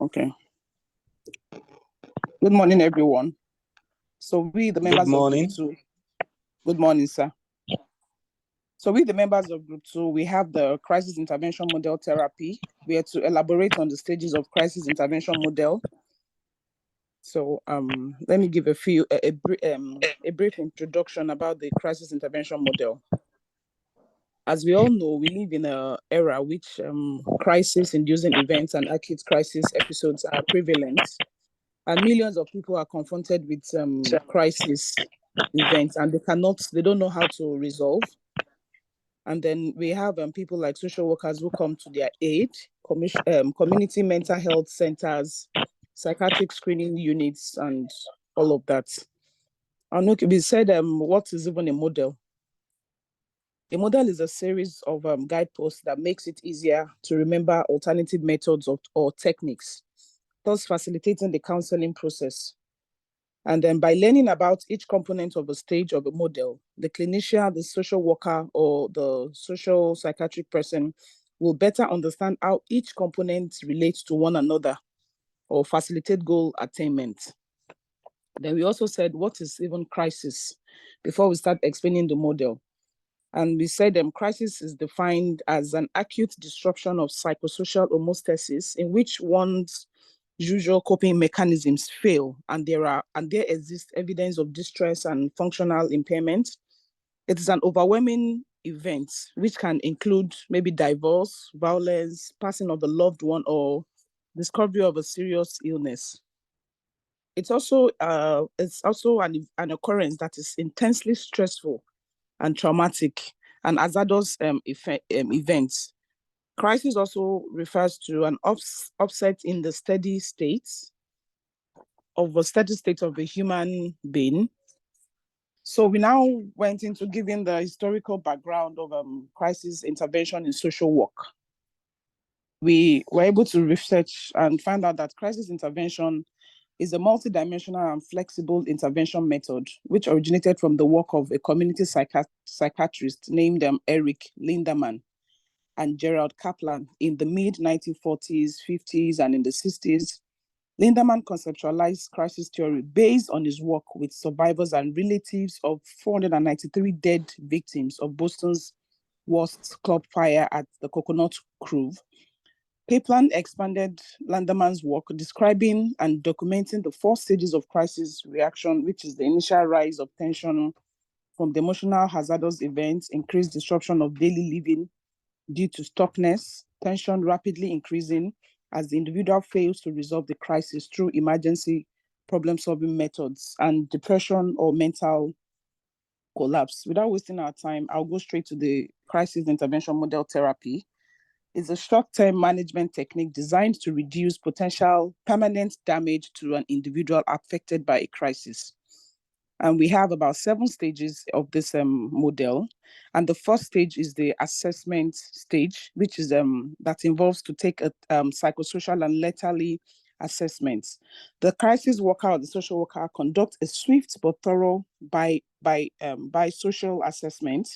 Okay. Good morning, everyone. So we, the members of Group 2. Good morning, sir. So we, the members of Group 2, we have the crisis intervention model therapy. We are to elaborate on the stages of crisis intervention model. So let me give a brief introduction about the crisis intervention model. As we all know, we live in an era which crisis-inducing events and acute crisis episodes are prevalent, and millions of people are confronted with crisis events, and they don't know how to resolve. And then we have people like social workers who come to their aid, community mental health centers, psychiatric screening units, and all of that. And okay, we said, what is even a model? A model is a series of guideposts that makes it easier to remember alternative methods or techniques, thus facilitating the counseling process. And then by learning about each component of a stage of a model, the clinician, the social worker, or the social psychiatric person will better understand how each component relates to one another or facilitate goal attainment. Then we also said, what is even crisis? Before we start explaining the model. And we said crisis is defined as an acute disruption of psychosocial homeostasis in which one's usual coping mechanisms fail and there exists evidence of distress and functional impairment. It is an overwhelming event which can include maybe divorce, violence, passing of a loved one, or discovery of a serious illness. It's also an occurrence that is intensely stressful and traumatic and hazardous events. Crisis also refers to an upset in the steady state of a human being. So we now went into giving the historical background of crisis intervention in social work. We were able to research and find out that crisis intervention is a multidimensional and flexible intervention method, which originated from the work of a community psychiatrist named Eric Lindemann and Gerald Kaplan in the mid-1940s, 50s, and in the 60s. Lindemann conceptualized crisis theory based on his work with survivors and relatives of 493 dead victims of Boston's worst club fire at the Coconut Grove. Kaplan expanded Landemann's work, describing and documenting the 4 stages of crisis reaction, which is the initial rise of tension from the emotional hazardous events, increased disruption of daily living due to stuckness, tension rapidly increasing as the individual fails to resolve the crisis through emergency problem-solving methods, and depression or mental collapse. Without wasting our time, I'll go straight to the crisis intervention model therapy. It's a short-term management technique designed to reduce potential permanent damage to an individual affected by a crisis. And we have about 7 stages of this model. And the first stage is the assessment stage, which is that involves to take a psychosocial and lethality assessments. The crisis worker or the social worker conducts a swift but thorough by social assessment.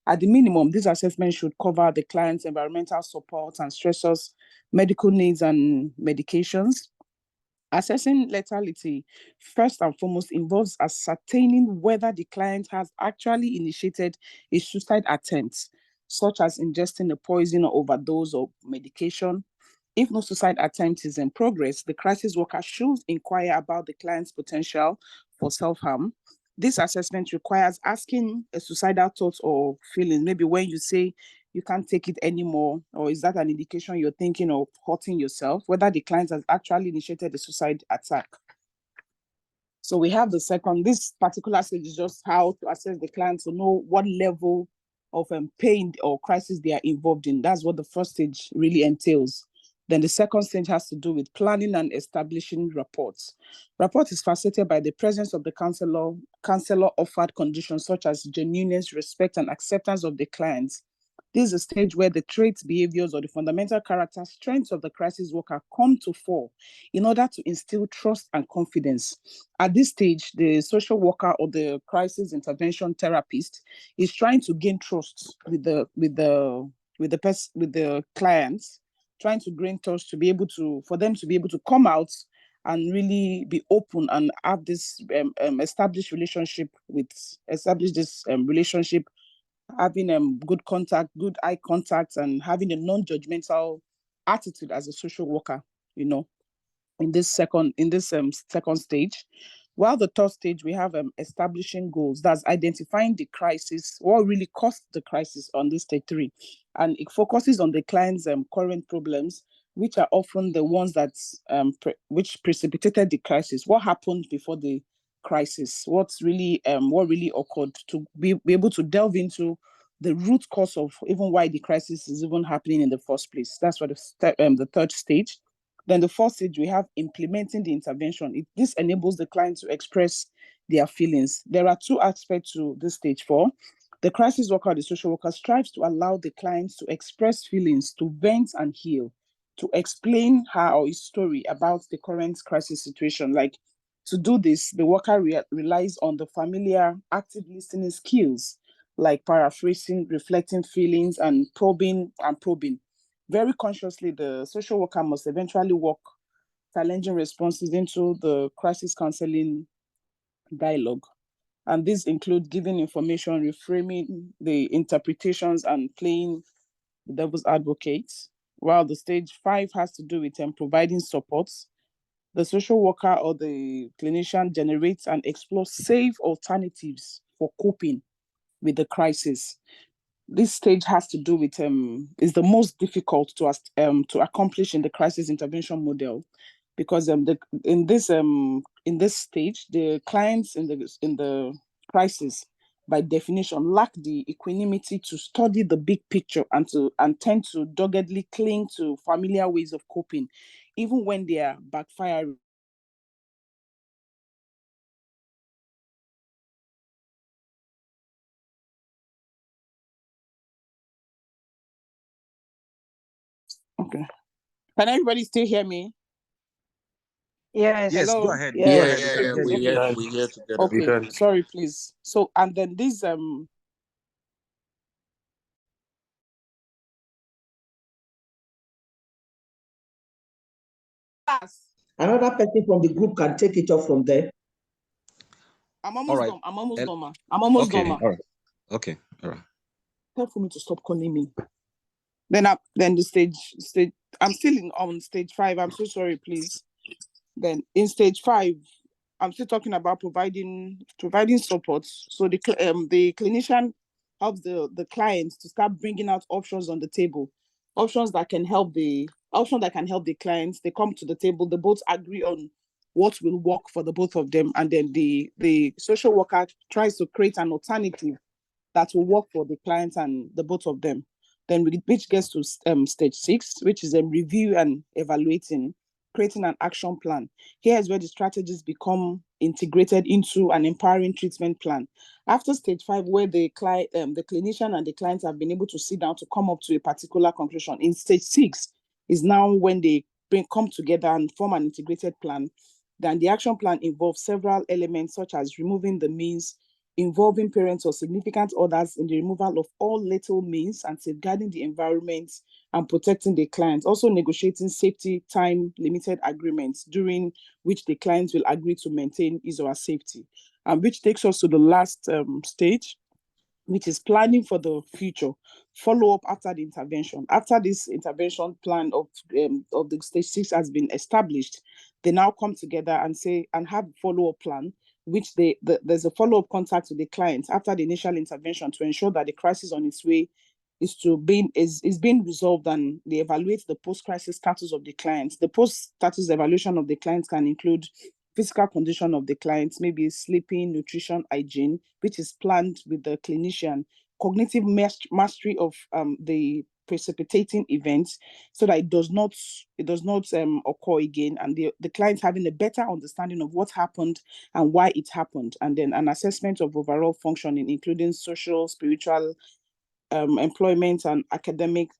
At the minimum, this assessment should cover the client's environmental support and stressors, medical needs and medications. Assessing lethality, first and foremost, involves ascertaining whether the client has actually initiated a suicide attempt, such as ingesting a poison or overdose of medication. If no suicide attempt is in progress, the crisis worker should inquire about the client's potential for self-harm. This assessment requires asking a suicidal thought or feeling, maybe when you say you can't take it anymore, or is that an indication you're thinking of hurting yourself, whether the client has actually initiated a suicide attack. So we have the second, this particular stage is just how to assess the client to know what level of pain or crisis they are involved in. That's what the first stage really entails. Then the second stage has to do with planning and establishing reports. Report is facilitated by the presence of the counselor offered conditions such as genuineness, respect, and acceptance of the clients. This is a stage where the traits, behaviors, or the fundamental character strengths of the crisis worker come to fore in order to instill trust and confidence. At this stage, the social worker or the crisis intervention therapist is trying to gain trust with the clients trying to gain trust for them to be able to come out and really be open and have this establish this relationship, having good contact, good eye contact, and having a non-judgmental attitude as a social worker, in this second stage. While the third stage, we have establishing goals. That's identifying the crisis, what really caused the crisis on this stage 3. And it focuses on the client's current problems, which are often the ones that which precipitated the crisis. What happened before the crisis? What really occurred, to be able to delve into the root cause of even why the crisis is even happening in the first place. That's what the third stage. Then the fourth stage, we have implementing the intervention. This enables the client to express their feelings. There are 2 aspects to this stage 4. The crisis worker, the social worker, strives to allow the clients to express feelings, to vent and heal, to explain her or his story about the current crisis situation. Like, to do this, the worker relies on the familiar active listening skills, like paraphrasing, reflecting feelings, and probing. Very consciously, the social worker must eventually work challenging responses into the crisis counseling dialogue. And these include giving information, reframing the interpretations, and playing the devil's advocate. While the stage 5 has to do with providing support, the social worker or the clinician generates and explores safe alternatives for coping with the crisis. This stage has to do with is the most difficult to accomplish in the crisis intervention model, because in this stage, the clients in the crisis, by definition, lack the equanimity to study the big picture and tend to doggedly cling to familiar ways of coping, even when they are backfiring. Okay. Can everybody still hear me? Yes. Yes, hello? Go ahead. Yeah, we hear together. Okay, sorry, please. So, and then this Another person from the group can take it off from there. I'm almost done. I'm almost done. All right. Okay. All right. Help for me to stop calling me. Then the stage. I'm still on stage 5. I'm so sorry, please. Then in stage 5, I'm still talking about providing support. So the clinician helps the clients to start bringing out options on the table, options that can help the clients. They come to the table, they both agree on what will work for the both of them, and then the social worker tries to create an alternative that will work for the clients and the both of them. Then which gets to stage 6, which is review and evaluating, creating an action plan. Here is where the strategies become integrated into an empowering treatment plan. After stage 5, where the clinician and the client have been able to sit down to come up to a particular conclusion, in stage 6 is now when they come together and form an integrated plan. Then the action plan involves several elements, such as removing the means, involving parents or significant others in the removal of all lethal means, and safeguarding the environment and protecting the clients. Also negotiating safety time limited agreements, during which the clients will agree to maintain his or her safety. And which takes us to the last stage, which is planning for the future, follow up after the intervention. After this intervention plan of the stage 6 has been established, they now come together and have a follow-up plan, which there's a follow-up contact with the client after the initial intervention to ensure that the crisis on its way is being resolved, and they evaluate the post-crisis status of the client. The post-status evaluation of the client can include physical condition of the client, maybe sleeping, nutrition, hygiene, which is planned with the clinician, cognitive mastery of the precipitating events, so that it does not occur again, and the client having a better understanding of what happened and why it happened, and then an assessment of overall functioning, including social, spiritual, employment, and academic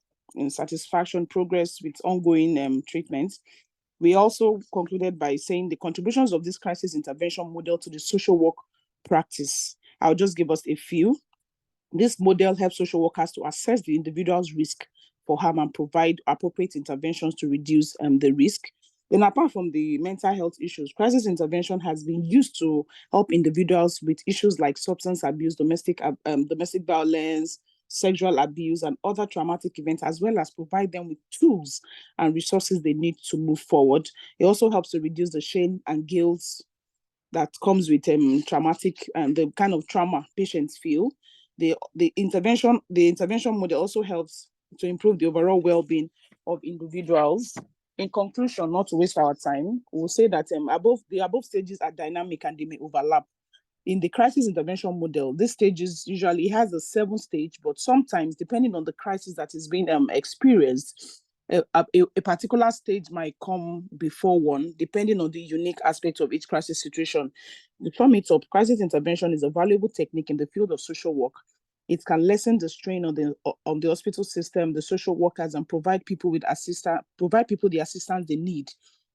satisfaction, progress with ongoing treatments. We also concluded by saying the contributions of this crisis intervention model to the social work practice. I'll just give us a few. This model helps social workers to assess the individual's risk for harm and provide appropriate interventions to reduce the risk. Then apart from the mental health issues, crisis intervention has been used to help individuals with issues like substance abuse, domestic violence, sexual abuse, and other traumatic events, as well as provide them with tools and resources they need to move forward. It also helps to reduce the shame and guilt that comes with traumatic and the kind of trauma patients feel. The intervention model also helps to improve the overall well-being of individuals. In conclusion, not to waste our time, we'll say that the above stages are dynamic and they may overlap. In the crisis intervention model, this stages usually has a 7-stage, but sometimes, depending on the crisis that is being experienced, a particular stage might come before one, depending on the unique aspect of each crisis situation. To sum it up, crisis intervention is a valuable technique in the field of social work. It can lessen the strain on the hospital system, the social workers, and provide people the assistance they need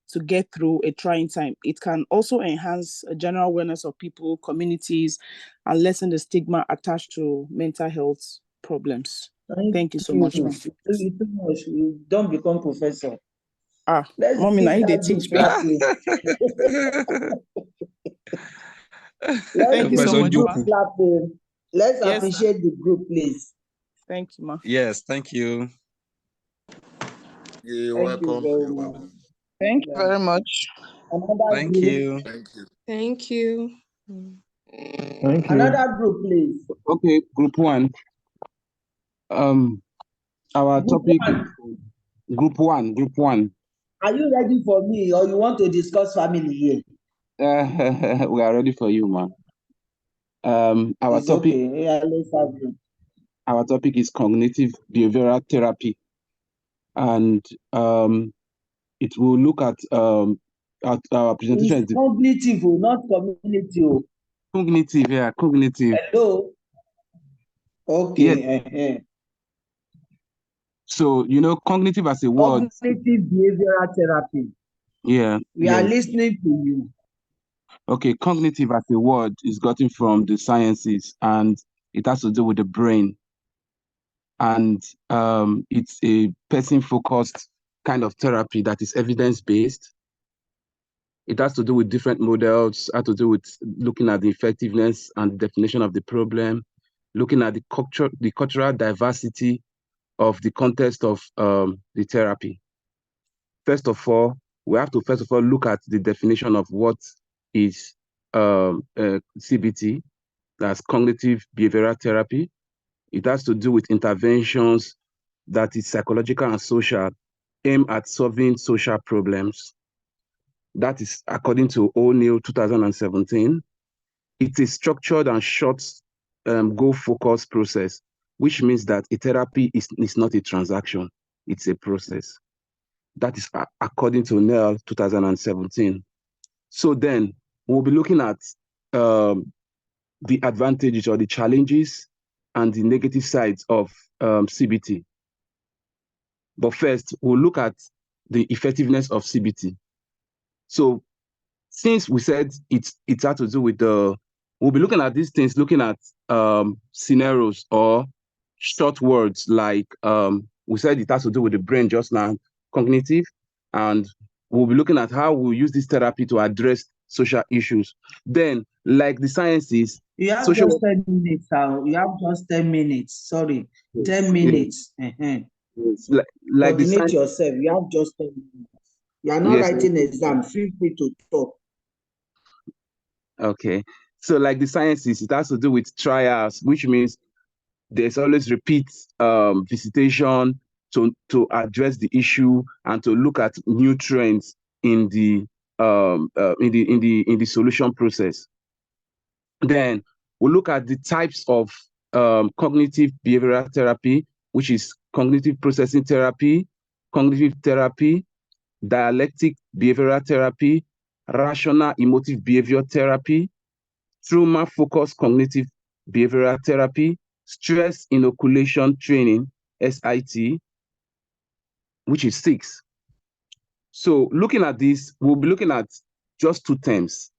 to get through a trying time. It can also enhance a general awareness of people, communities, and lessen the stigma attached to mental health problems. Thank you so much. Thank you too much. You don't become professor. Let's Mommy, I they teach me. Thank you so much. Let's appreciate the group, please. Thank you, ma. Yes, thank you. You're welcome. You're welcome. Thank you very much. Thank you. Thank you. Thank you. Another group, please. Okay, group 1. Our topic is group one. Are you ready for me, or you want to discuss family here? We are ready for you, man. Our topic. Okay. Yeah, let's have it. Our topic is cognitive behavioral therapy, and it will look at our presentation. It's cognitive, not community. Cognitive, yeah, cognitive. Hello. Okay. Yes. So cognitive as a word. Cognitive behavioral therapy. Yeah. We are listening to you. Okay, cognitive as a word is gotten from the sciences, and it has to do with the brain. And it's a person-focused kind of therapy that is evidence-based. It has to do with different models, has to do with looking at the effectiveness and definition of the problem, looking at the cultural diversity of the context of the therapy. First of all, we have to look at the definition of what is CBT, that's cognitive behavioral therapy. It has to do with interventions that is psychological and social, aimed at solving social problems. That is according to O'Neill 2017. It's a structured and short goal-focused process, which means that a therapy is not a transaction, it's a process. That is according to O'Neill 2017. So then we'll be looking at the advantages or the challenges and the negative sides of CBT. But first, we'll look at the effectiveness of CBT. So since we said it had to do with we'll be looking at these things, looking at scenarios or short words like we said it has to do with the brain just now, cognitive, and we'll be looking at how we'll use this therapy to address social issues. Then, like the sciences, you have just 10 minutes. You have just 10 minutes. Sorry, 10 minutes. Like coordinate yourself. You have just 10 minutes. You are not writing exam. Feel free to talk. Okay. So, like the sciences, it has to do with trials, which means there's always repeat visitation to address the issue and to look at new trends in the solution process. Then we'll look at the types of cognitive behavioral therapy, which is cognitive processing therapy, cognitive therapy, dialectic behavioral therapy, rational emotive behavior therapy, trauma-focused cognitive behavioral therapy, stress inoculation training, SIT, which is 6. So looking at this, we'll be looking at just 2 terms.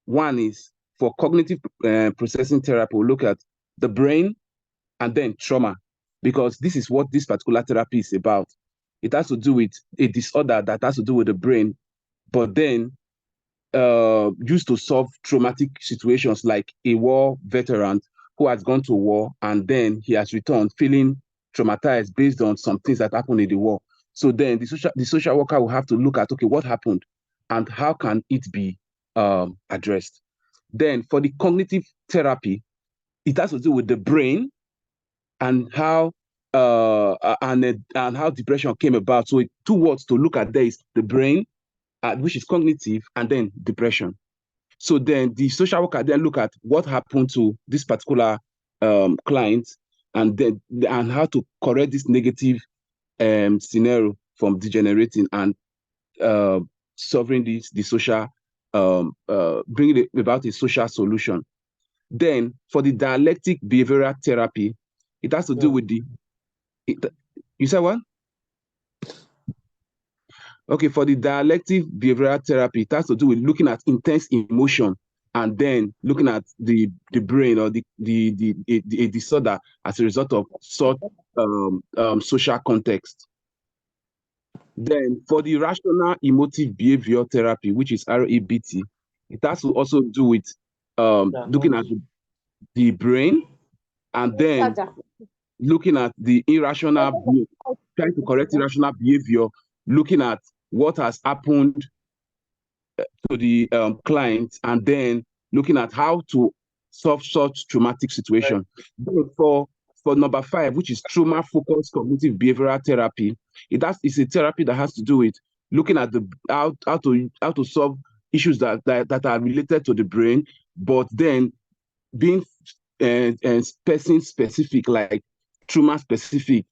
One is for cognitive processing therapy, we'll look at the brain and then trauma. because this is what this particular therapy is about. It has to do with a disorder that has to do with the brain, but then used to solve traumatic situations, like a war veteran who has gone to war and then he has returned feeling traumatized based on some things that happened in the war. So then the social worker will have to look at, okay, what happened and how can it be addressed. Then for the cognitive therapy, it has to do with the brain and how how depression came about. So two words to look at there is the brain, which is cognitive, and then depression. So then the social worker then look at what happened to this particular client, and how to correct this negative scenario from degenerating and solving the social, bringing about a social solution. Then for the dialectic behavioral therapy, it has to do with you said what? Okay, for the dialectic behavioral therapy, it has to do with looking at intense emotion and then looking at the brain or a disorder as a result of such social context. Then for the rational emotive behavior therapy, which is REBT, it has to also do with looking at the brain and then looking at the irrational, trying to correct irrational behavior, looking at what has happened to the client, and then looking at how to solve such traumatic situation. For number 5, which is trauma-focused cognitive behavioral therapy, it's a therapy that has to do with looking at how to solve issues that are related to the brain, but then being person specific, like trauma specific.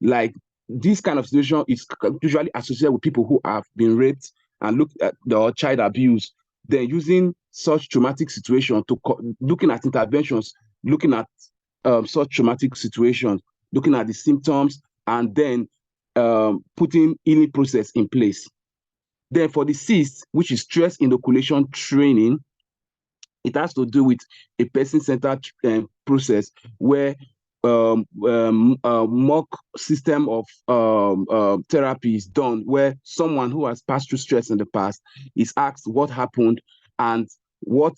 Like this kind of situation is usually associated with people who have been raped and look at the child abuse. Then using such traumatic situation to looking at interventions, looking at such traumatic situations, looking at the symptoms, and then putting healing process in place. Then for the 6th, which is stress inoculation training, it has to do with a person-centered process where mock system of therapy is done, where someone who has passed through stress in the past is asked what happened and what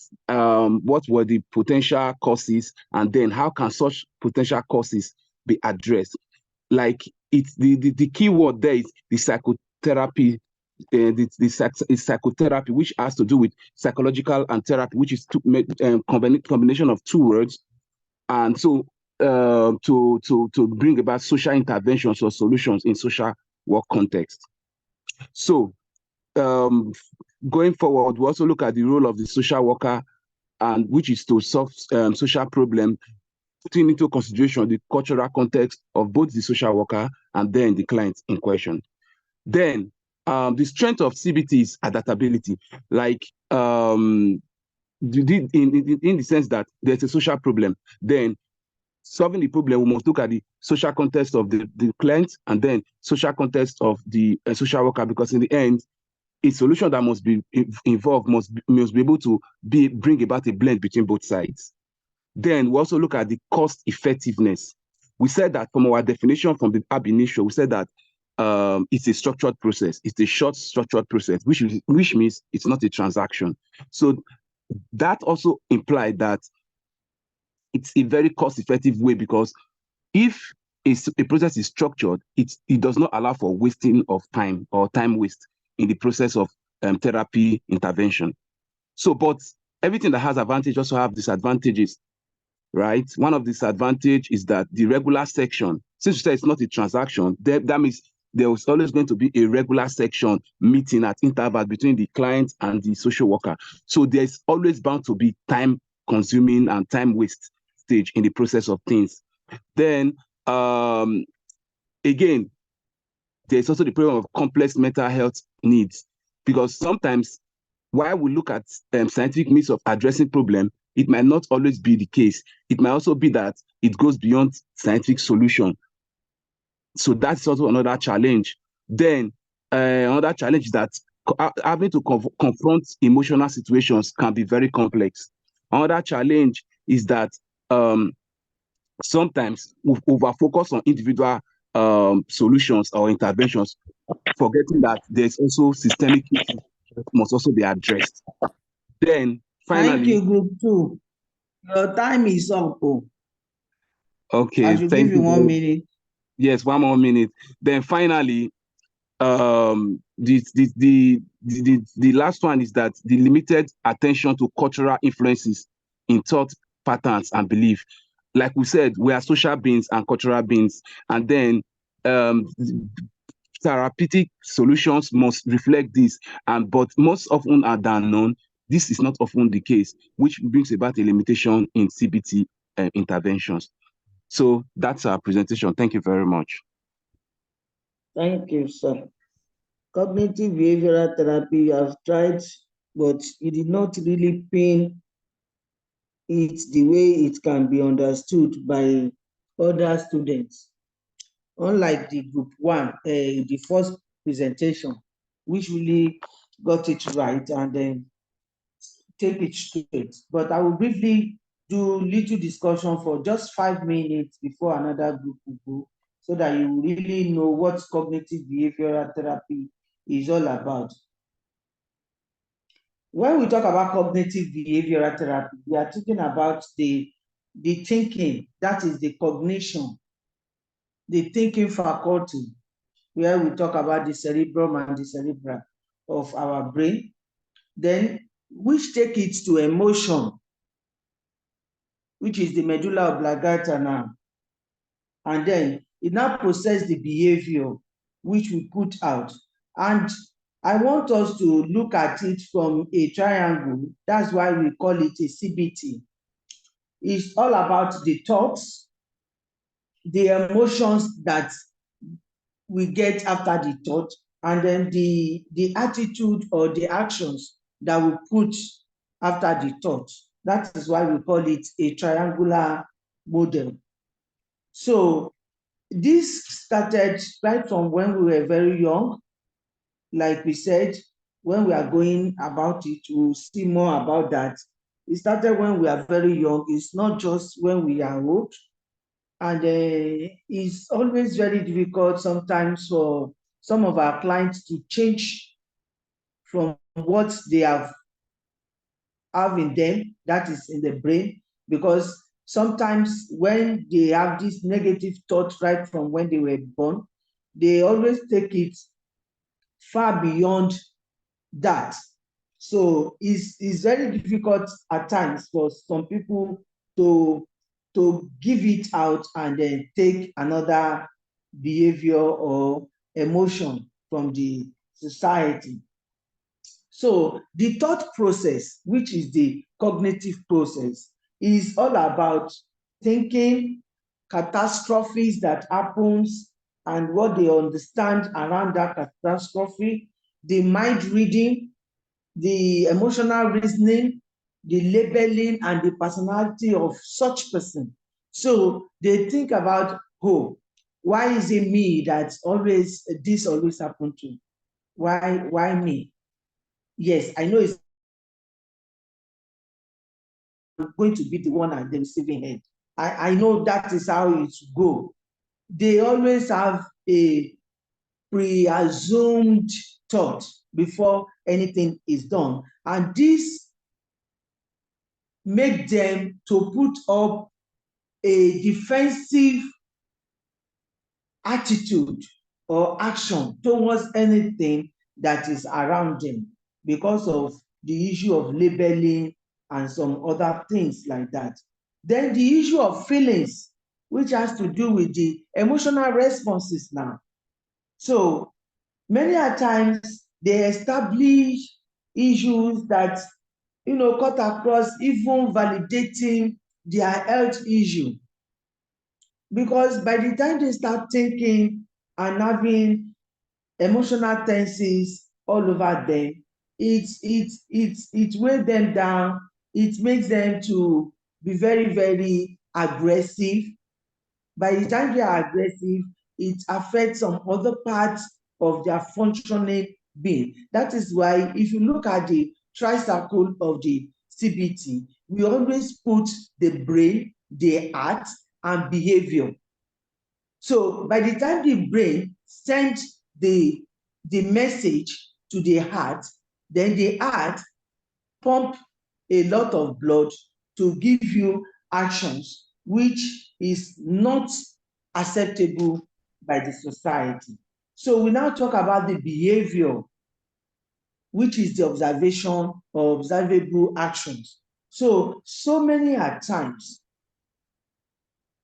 were the potential causes, and then how can such potential causes be addressed. Like it's the key word there is the psychotherapy. The psychotherapy, which has to do with psychological and therapy, which is combination of 2 words, and so to bring about social interventions or solutions in social work context. So going forward, we also look at the role of the social worker, and which is to solve social problem, putting into consideration the cultural context of both the social worker and then the client in question. Then the strength of CBT is adaptability, like in the sense that there's a social problem. Then solving the problem, we must look at the social context of the client and then social context of the social worker, because in the end, a solution that must be involved must be able to bring about a blend between both sides. Then we also look at the cost effectiveness. We said that from our definition from the ab initio, we said that it's a structured process. It's a short structured process, which means it's not a transaction. So that also implied that it's a very cost-effective way, because if a process is structured, it does not allow for wasting of time or time waste in the process of therapy intervention. So, but everything that has advantage also have disadvantages, right? One of the disadvantages is that the regular section, since you say it's not a transaction, that means there is always going to be a regular section meeting at intervals between the client and the social worker. So there's always bound to be time consuming and time waste stage in the process of things. Then again, there's also the problem of complex mental health needs, because sometimes while we look at scientific means of addressing problem, it might not always be the case. It might also be that it goes beyond scientific solution. So that's also another challenge. Then another challenge is that having to confront emotional situations can be very complex. Another challenge is that sometimes we over-focus on individual solutions or interventions, forgetting that there's also systemic issues that must also be addressed. Then finally, thank you, Group 2. Your time is up. Okay, I should give you 1 minute. Yes, 1 more minute. Then finally, the last one is that the limited attention to cultural influences in thought patterns and belief. Like we said, we are social beings and cultural beings, and then therapeutic solutions must reflect this, but most often are than none, this is not often the case, which brings about a limitation in CBT interventions. So that's our presentation. Thank you very much. Thank you, sir. Cognitive behavioral therapy, you have tried, but you did not really pin it the way it can be understood by other students. Unlike the Group 1, the first presentation, which really got it right and then take it straight. But I will briefly do little discussion for just 5 minutes before another group will go, so that you really know what cognitive behavioral therapy is all about. When we talk about cognitive behavioral therapy, we are talking about the thinking, that is the cognition, the thinking faculty, where we talk about the cerebrum and the cerebra of our brain, then which take it to emotion, which is the medulla oblongata now. And then it now processes the behavior, which we put out. And I want us to look at it from a triangle. That's why we call it a CBT. It's all about the thoughts, the emotions that we get after the thought, and then the attitude or the actions that we put after the thought. That is why we call it a triangular model. So this started right from when we were very young. Like we said, when we are going about it, we'll see more about that. It started when we are very young. It's not just when we are old. And it's always very difficult sometimes for some of our clients to change from what they have in them, that is in the brain, because sometimes when they have this negative thought right from when they were born, they always take it far beyond that. So it's very difficult at times for some people to give it out and then take another behavior or emotion from the society. So the thought process, which is the cognitive process, is all about thinking, catastrophes that happens and what they understand around that catastrophe, the mind reading, the emotional reasoning, the labeling, and the personality of such person. So they think about, oh, why is it me that this always happen to? Why me? Yes, I know it's going to be the one at the receiving end. I know that is how it goes. They always have a pre-assumed thought before anything is done. And this make them to put up a defensive attitude or action towards anything that is around them because of the issue of labeling and some other things like that. Then the issue of feelings, which has to do with the emotional responses now. So many a times they establish issues that cut across even validating their health issue. Because by the time they start thinking and having emotional tenses all over them, it weighs them down. It makes them to be very, very aggressive. By the time they are aggressive, it affects some other parts of their functioning being. That is why if you look at the tricycle of the CBT, we always put the brain, the heart, and behavior. So by the time the brain sends the message to the heart, then the heart pump a lot of blood to give you actions which is not acceptable by the society. So we now talk about the behavior, which is the observation or observable actions. So many at times,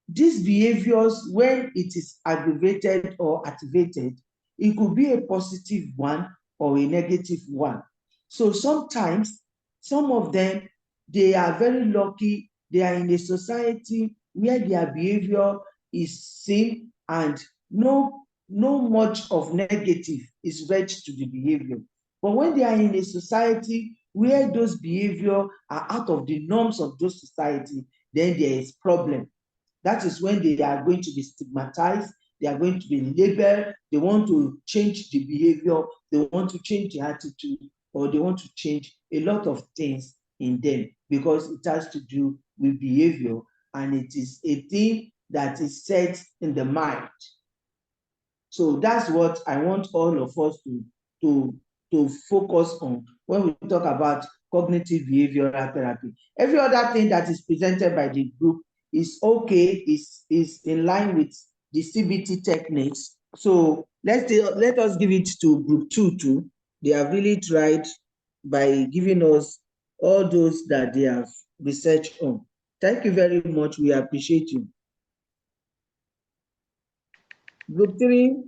these behaviors, when it is aggravated or activated, it could be a positive one or a negative one. So sometimes, some of them, they are very lucky. They are in a society where their behavior is seen and no much of negative is read to the behavior. But when they are in a society where those behavior are out of the norms of those society, then there is problem. That is when they are going to be stigmatized, they are going to be labeled, they want to change the behavior, they want to change the attitude, or they want to change a lot of things in them because it has to do with behavior and it is a thing that is set in the mind. So that's what I want all of us to focus on when we talk about cognitive behavioral therapy. Every other thing that is presented by the group is okay, is in line with the CBT techniques. So let us give it to group 2 too. They have really tried by giving us all those that they have researched on. Thank you very much. We appreciate you. Group 3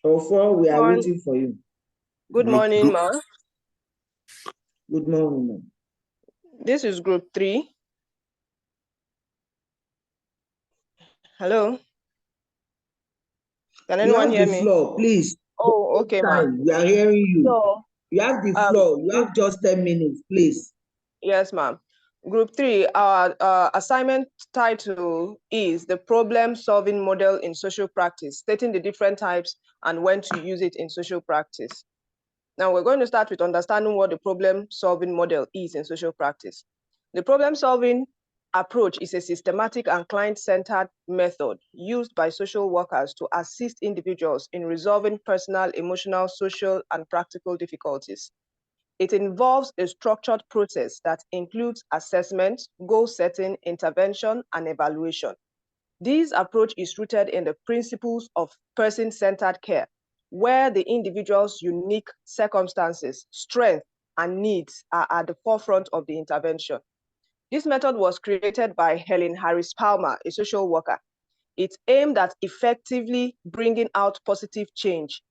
or 4, we are waiting for you. Good morning, ma. Good morning, ma. This is group 3. Hello? Can anyone hear me? You have the floor, please. Oh, okay, ma. We are hearing you. So, you have the floor. You have just 10 minutes, please. Yes, ma'am. Group 3, our assignment title is the problem-solving model in social practice, stating the different types and when to use it in social practice. Now, we're going to start with understanding what the problem-solving model is in social practice. The problem-solving approach is a systematic and client-centered method used by social workers to assist individuals in resolving personal, emotional, social, and practical difficulties. It involves a structured process that includes assessment, goal setting, intervention, and evaluation. This approach is rooted in the principles of person-centered care, where the individual's unique circumstances, strengths, and needs are at the forefront of the intervention. This method was created by Helen Harris Palmer, a social worker. It's aimed at effectively bringing out positive change.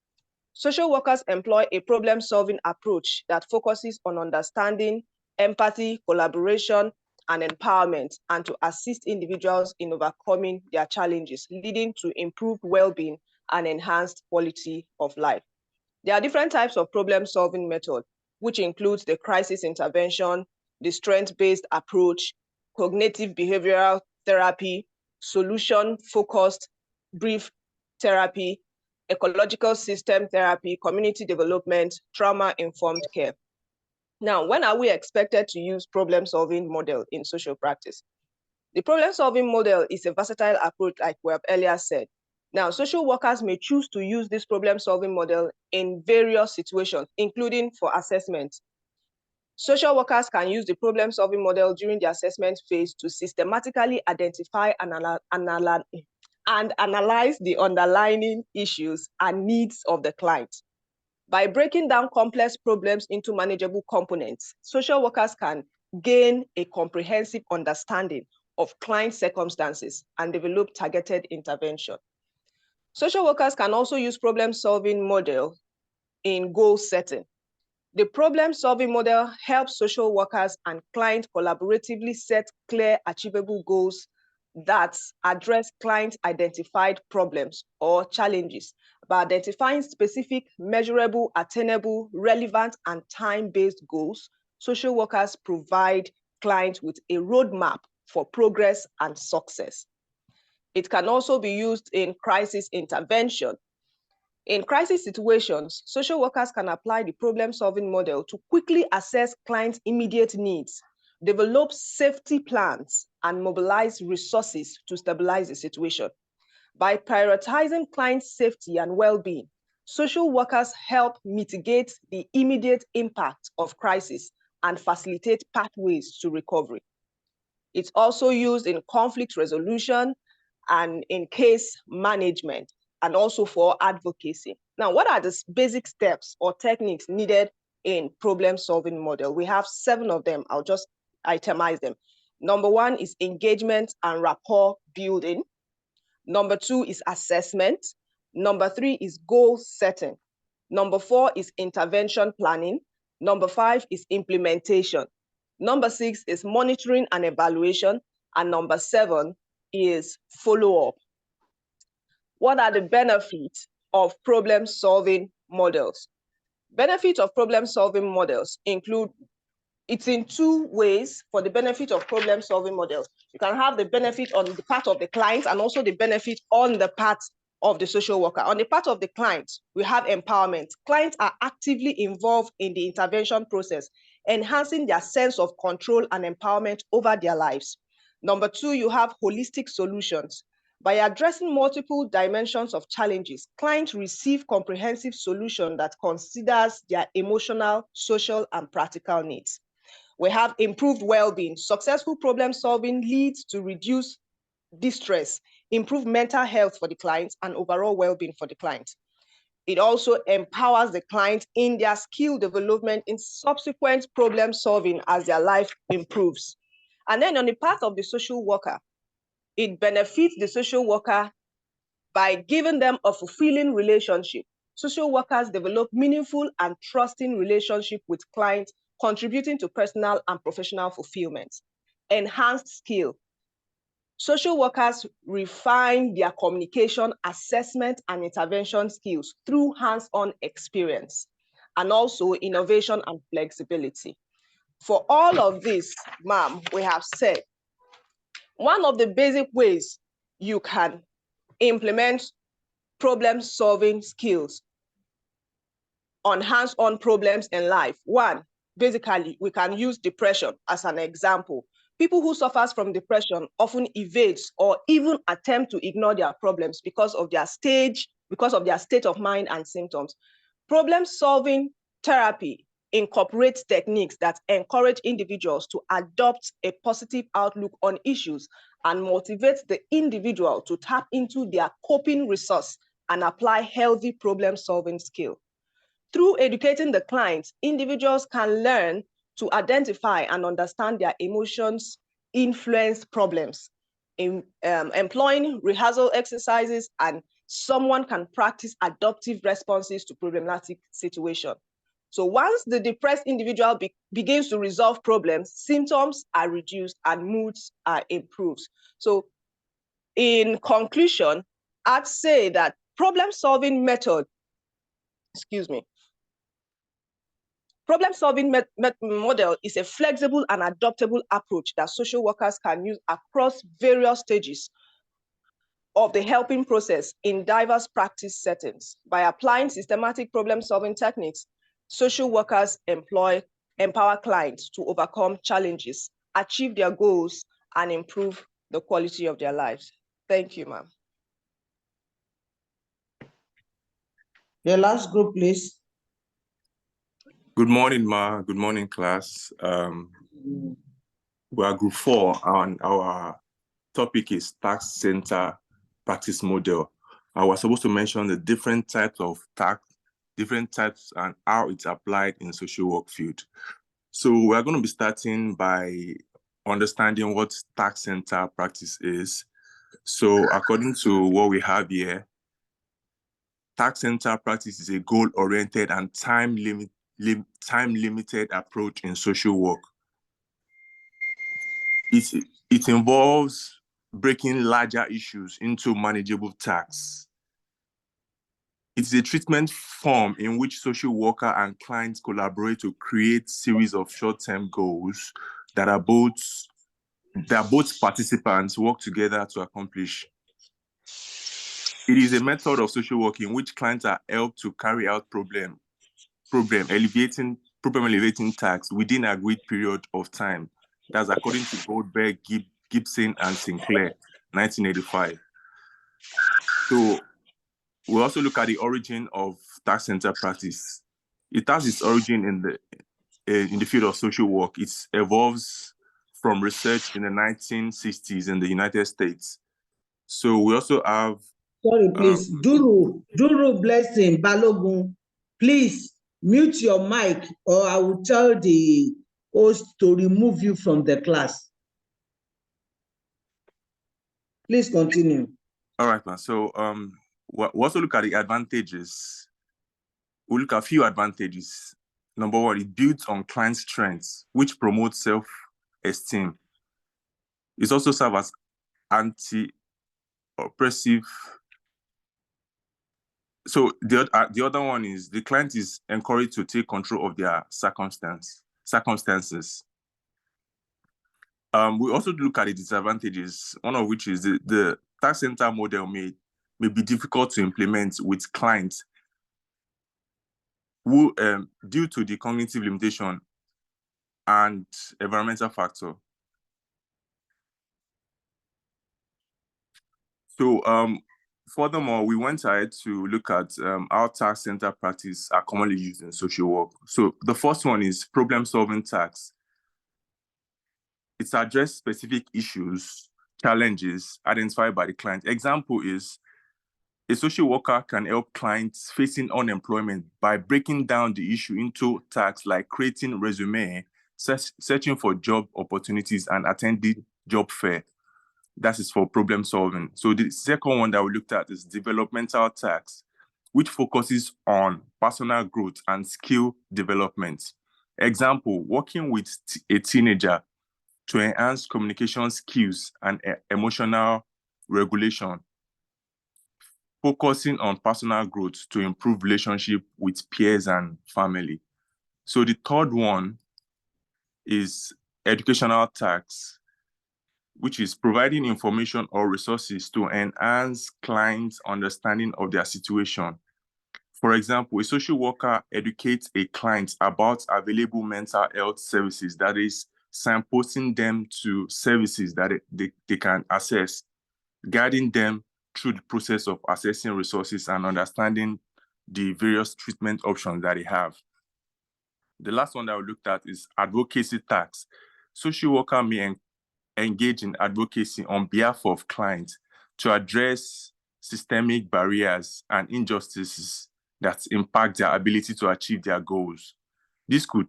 Social workers employ a problem-solving approach that focuses on understanding, empathy, collaboration, and empowerment, and to assist individuals in overcoming their challenges, leading to improved well-being and enhanced quality of life. There are different types of problem-solving method, which includes the crisis intervention, the strength-based approach, cognitive behavioral therapy, solution-focused brief therapy, ecological system therapy, community development, trauma-informed care. Now, when are we expected to use problem-solving model in social practice? The problem-solving model is a versatile approach, like we have earlier said. Now, social workers may choose to use this problem-solving model in various situations, including for assessment. Social workers can use the problem-solving model during the assessment phase to systematically identify and analyze the underlying issues and needs of the client. By breaking down complex problems into manageable components, social workers can gain a comprehensive understanding of client circumstances and develop targeted intervention. Social workers can also use problem-solving model in goal setting. The problem-solving model helps social workers and clients collaboratively set clear, achievable goals that address client-identified problems or challenges by identifying specific, measurable, attainable, relevant, and time-based goals. Social workers provide clients with a roadmap for progress and success. It can also be used in crisis intervention. In crisis situations, social workers can apply the problem-solving model to quickly assess clients' immediate needs, develop safety plans, and mobilize resources to stabilize the situation. By prioritizing client safety and well-being, social workers help mitigate the immediate impact of crisis and facilitate pathways to recovery. It's also used in conflict resolution and in case management, and also for advocacy. Now, what are the basic steps or techniques needed in problem-solving model? We have 7 of them. I'll just itemize them. Number 1 is engagement and rapport building. Number 2 is assessment. Number 3 is goal setting. Number 4 is intervention planning. Number 5 is implementation. Number 6 is monitoring and evaluation. And number 7 is follow-up. What are the benefits of problem-solving models? Benefits of problem-solving models include, it's in 2 ways for the benefit of problem-solving models. You can have the benefit on the part of the client and also the benefit on the part of the social worker. On the part of the client, we have empowerment. Clients are actively involved in the intervention process, enhancing their sense of control and empowerment over their lives. Number 2, you have holistic solutions. By addressing multiple dimensions of challenges, clients receive comprehensive solution that considers their emotional, social, and practical needs. We have improved well-being. Successful problem solving leads to reduced distress, improved mental health for the client, and overall well-being for the client. It also empowers the client in their skill development in subsequent problem solving as their life improves. And then on the part of the social worker, it benefits the social worker by giving them a fulfilling relationship. Social workers develop meaningful and trusting relationship with clients, contributing to personal and professional fulfillment. Enhanced skill. Social workers refine their communication, assessment, and intervention skills through hands-on experience, and also innovation and flexibility. For all of this, ma'am, we have said, one of the basic ways you can implement problem-solving skills on hands-on problems in life. 1, basically, we can use depression as an example. People who suffer from depression often evade or even attempt to ignore their problems because of their state of mind and symptoms. Problem-solving therapy incorporates techniques that encourage individuals to adopt a positive outlook on issues and motivates the individual to tap into their coping resource and apply healthy problem-solving skill. Through educating the clients, individuals can learn to identify and understand their emotions influence problems. In employing rehearsal exercises, and someone can practice adaptive responses to problematic situations. So once the depressed individual begins to resolve problems, symptoms are reduced and moods are improved. So in conclusion, I'd say that problem-solving model is a flexible and adaptable approach that social workers can use across various stages of the helping process in diverse practice settings. By applying systematic problem-solving techniques, social workers empower clients to overcome challenges, achieve their goals, and improve the quality of their lives. Thank you, ma'am. The last group, please. Good morning, Ma. Good morning, class. We are group 4, and our topic is tax center practice model. I was supposed to mention the different types of tax, and how it's applied in social work field. So we're going to be starting by understanding what tax center practice is. So according to what we have here, tax center practice is a goal-oriented and time-limited approach in social work. It involves breaking larger issues into manageable tasks. It's a treatment form in which social worker and clients collaborate to create series of short-term goals that both participants work together to accomplish. It is a method of social work in which clients are helped to carry out problem alleviating tasks within an agreed period of time That's according to Goldberg, Gibson, and Sinclair, 1985. So we also look at the origin of tax center practice. It has its origin in the field of social work. It evolves from research in the 1960s in the United States. So we also have... Sorry, please. Duru Blessing Balogun, please mute your mic or I will tell the host to remove you from the class. Please continue. All right, man. So we also look at the advantages. We look at a few advantages. Number one, it builds on client strengths, which promotes self-esteem. It also serves as anti-oppressive. So the other one is the client is encouraged to take control of their circumstances. We also look at the disadvantages, one of which is the tax center model may be difficult to implement with clients who, due to the cognitive limitation and environmental factor. So furthermore, we went ahead to look at how tax center practice are commonly used in social work. So the first one is problem-solving tax. It's address specific issues, challenges identified by the client. Example is a social worker can help clients facing unemployment by breaking down the issue into tasks like creating resume, searching for job opportunities, and attending job fair. That is for problem solving. So the second one that we looked at is developmental tax, which focuses on personal growth and skill development. Example, working with a teenager to enhance communication skills and emotional regulation. Focusing on personal growth to improve relationship with peers and family. So the third one is educational tax, which is providing information or resources to enhance clients' understanding of their situation. For example, a social worker educates a client about available mental health services, that is, signposting them to services that they can access, guiding them through the process of assessing resources and understanding the various treatment options that they have. The last one that we looked at is advocacy tax. Social worker may engage in advocacy on behalf of clients to address systemic barriers and injustices that impact their ability to achieve their goals. This could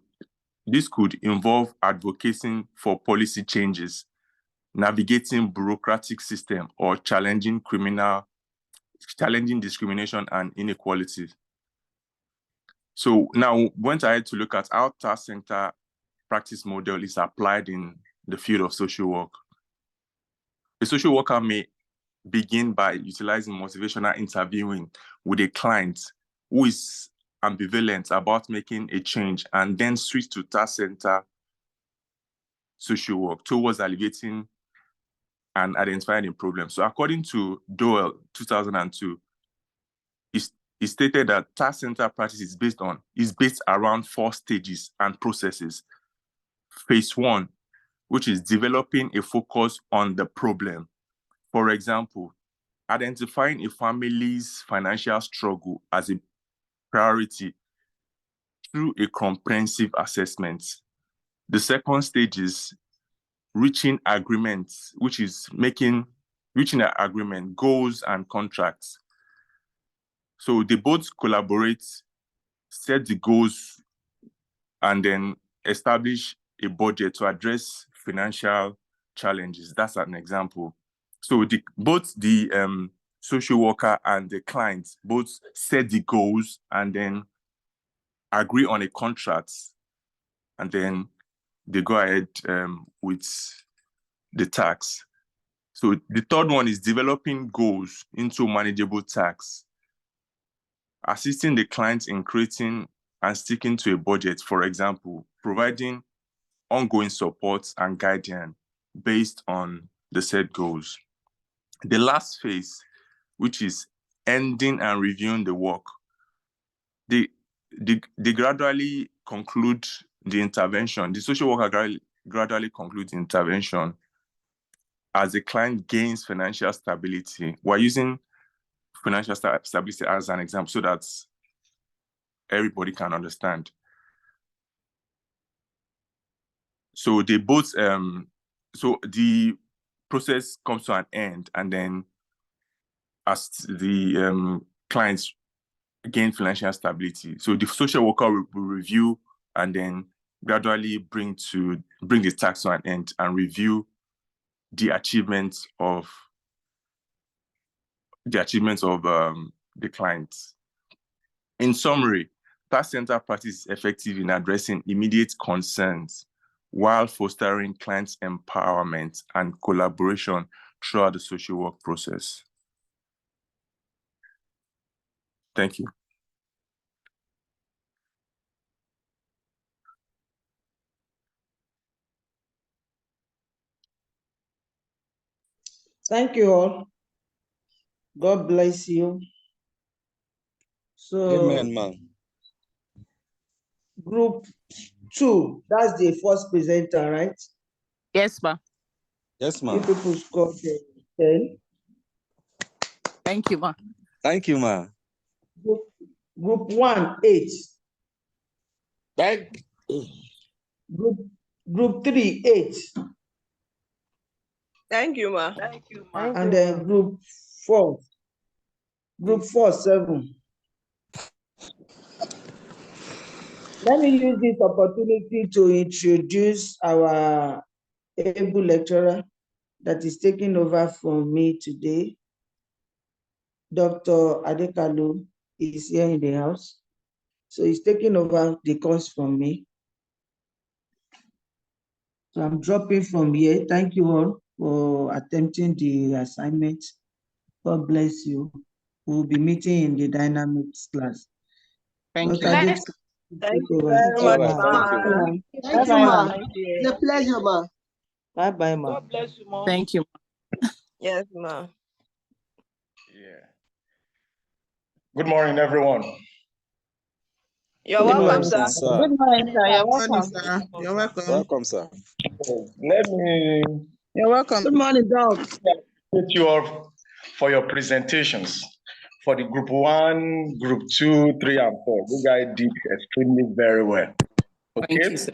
involve advocating for policy changes, navigating bureaucratic system, or challenging discrimination and inequality. So now we went ahead to look at how tax center practice model is applied in the field of social work. A social worker may begin by utilizing motivational interviewing with a client who is ambivalent about making a change, and then switch to tax center social work towards alleviating and identifying the problem. So according to Doyle, 2002, it stated that tax center practice is based around 4 stages and processes. Phase 1, which is developing a focus on the problem. For example, identifying a family's financial struggle as a priority through a comprehensive assessment. The second stage is reaching agreements, which is reaching an agreement, goals and contracts. So they both collaborate, set the goals, and then establish a budget to address financial challenges. That's an example. So both the social worker and the client both set the goals and then agree on a contract, and then they go ahead with the tax. So the third one is developing goals into manageable tax, assisting the client in creating and sticking to a budget, for example, providing ongoing support and guidance based on the set goals. The last phase, which is ending and reviewing the work, they gradually conclude the intervention. The social worker gradually conclude intervention as the client gains financial stability. We're using financial stability as an example so that everybody can understand. So they both, so the process comes to an end, and then as the clients gain financial stability, so the social worker will review and then gradually bring the tax to an end and review the achievements of the clients. In summary, tax center practice is effective in addressing immediate concerns while fostering clients' empowerment and collaboration throughout the social work process. Thank you. Thank you all. God bless you. So, Amen, ma'am. Group 2, that's the first presenter, right? Yes, ma'am. Yes, You ma'am. people scored 10. Thank you, ma'am. Thank you, ma'am. Group 1, 8. Group 3, 8. Thank you, ma. And then group 4. Group 4, 7. Let me use this opportunity to introduce our able lecturer that is taking over from me today. Dr. Adekalu is here in the house. So he's taking over the course from me. So I'm dropping from here. Thank you all for attempting the assignment. God bless you. We'll be meeting in the dynamics class. Thank you. Thank you very much, ma. Thank you, ma. It's a pleasure, ma. Bye-bye, ma. God bless you, Mom. Thank you. Yes, ma. Yeah. Good morning, everyone. You're Good welcome, morning, sir. sir. Good morning, sir. You're Good morning, welcome. sir. You're welcome. Welcome, sir. Let me You're welcome. Good morning, Doc. thank you all for your presentations. For the group 1, group 2, 3, and 4. You guys did extremely very well. Thank Okay? you, sir.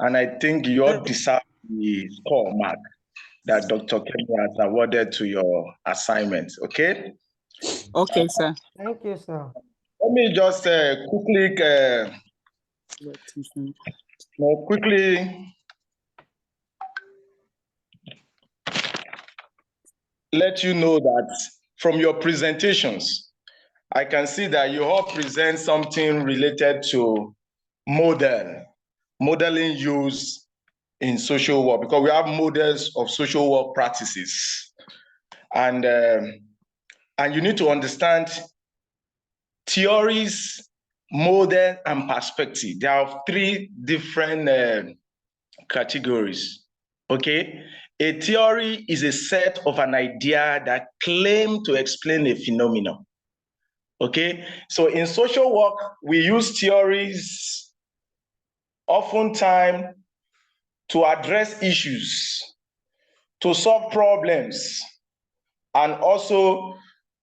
And I think you all deserve the score mark that Dr. Kemi has awarded to your assignment. Okay? Okay, sir. Thank you, sir. Let me just quickly let you know that from your presentations, I can see that you all present something related to modeling use in social work, because we have models of social work practices. And you need to understand theories, model, and perspective. There are 3 different categories, okay? A theory is a set of an idea that claim to explain a phenomenon, okay? So in social work, we use theories oftentimes to address issues, to solve problems, and also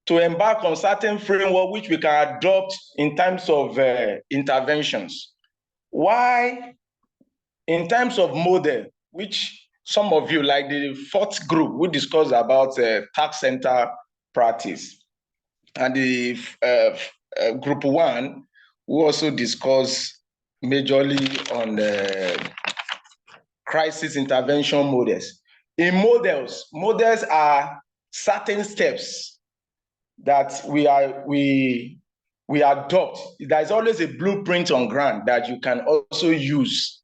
to embark on certain framework which we can adopt in terms of interventions. Why, in terms of model, which some of you, like the 4th group, we discussed about tax center practice, and the group 1, we also discuss majorly on the crisis intervention models. In models are certain steps that we adopt. There's always a blueprint on ground that you can also use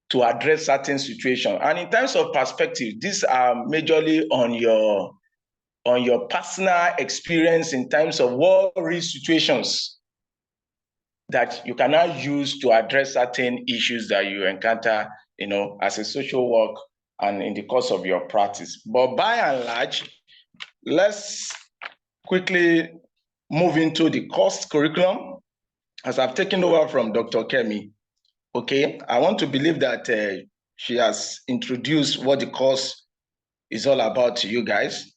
to address certain situations. And in terms of perspective, these are majorly on your personal experience in terms of worry situations that you can now use to address certain issues that you encounter, as a social work and in the course of your practice. But by and large, let's quickly move into the course curriculum, as I've taken over from Dr. Kemi. Okay, I want to believe that she has introduced what the course is all about to you guys,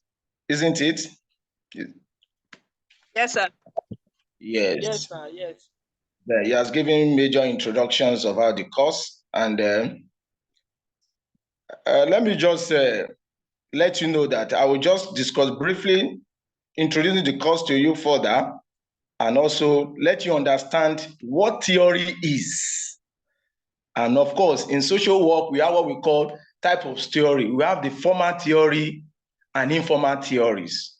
isn't it? Yes, sir. Yes. Yes, sir. Yes. Yeah, he has given major introductions about the course, and let me just let you know that I will just discuss briefly, introducing the course to you further, and also let you understand what theory is. And of course, in social work, we have what we call type of theory. We have the formal theory and informal theories,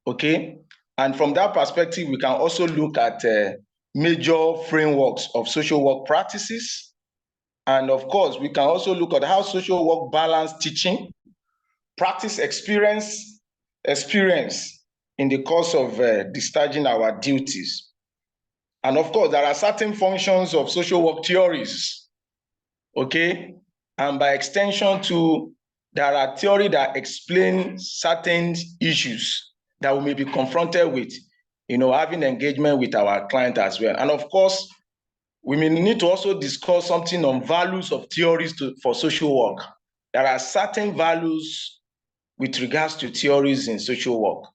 okay? And from that perspective, we can also look at major frameworks of social work practices. And of course, we can also look at how social work balance teaching, practice experience in the course of discharging our duties. And of course, there are certain functions of social work theories, okay? And by extension too, there are theories that explain certain issues that we may be confronted with, having engagement with our client as well. And of course, we may need to also discuss something on values of theories for social work. There are certain values with regards to theories in social work.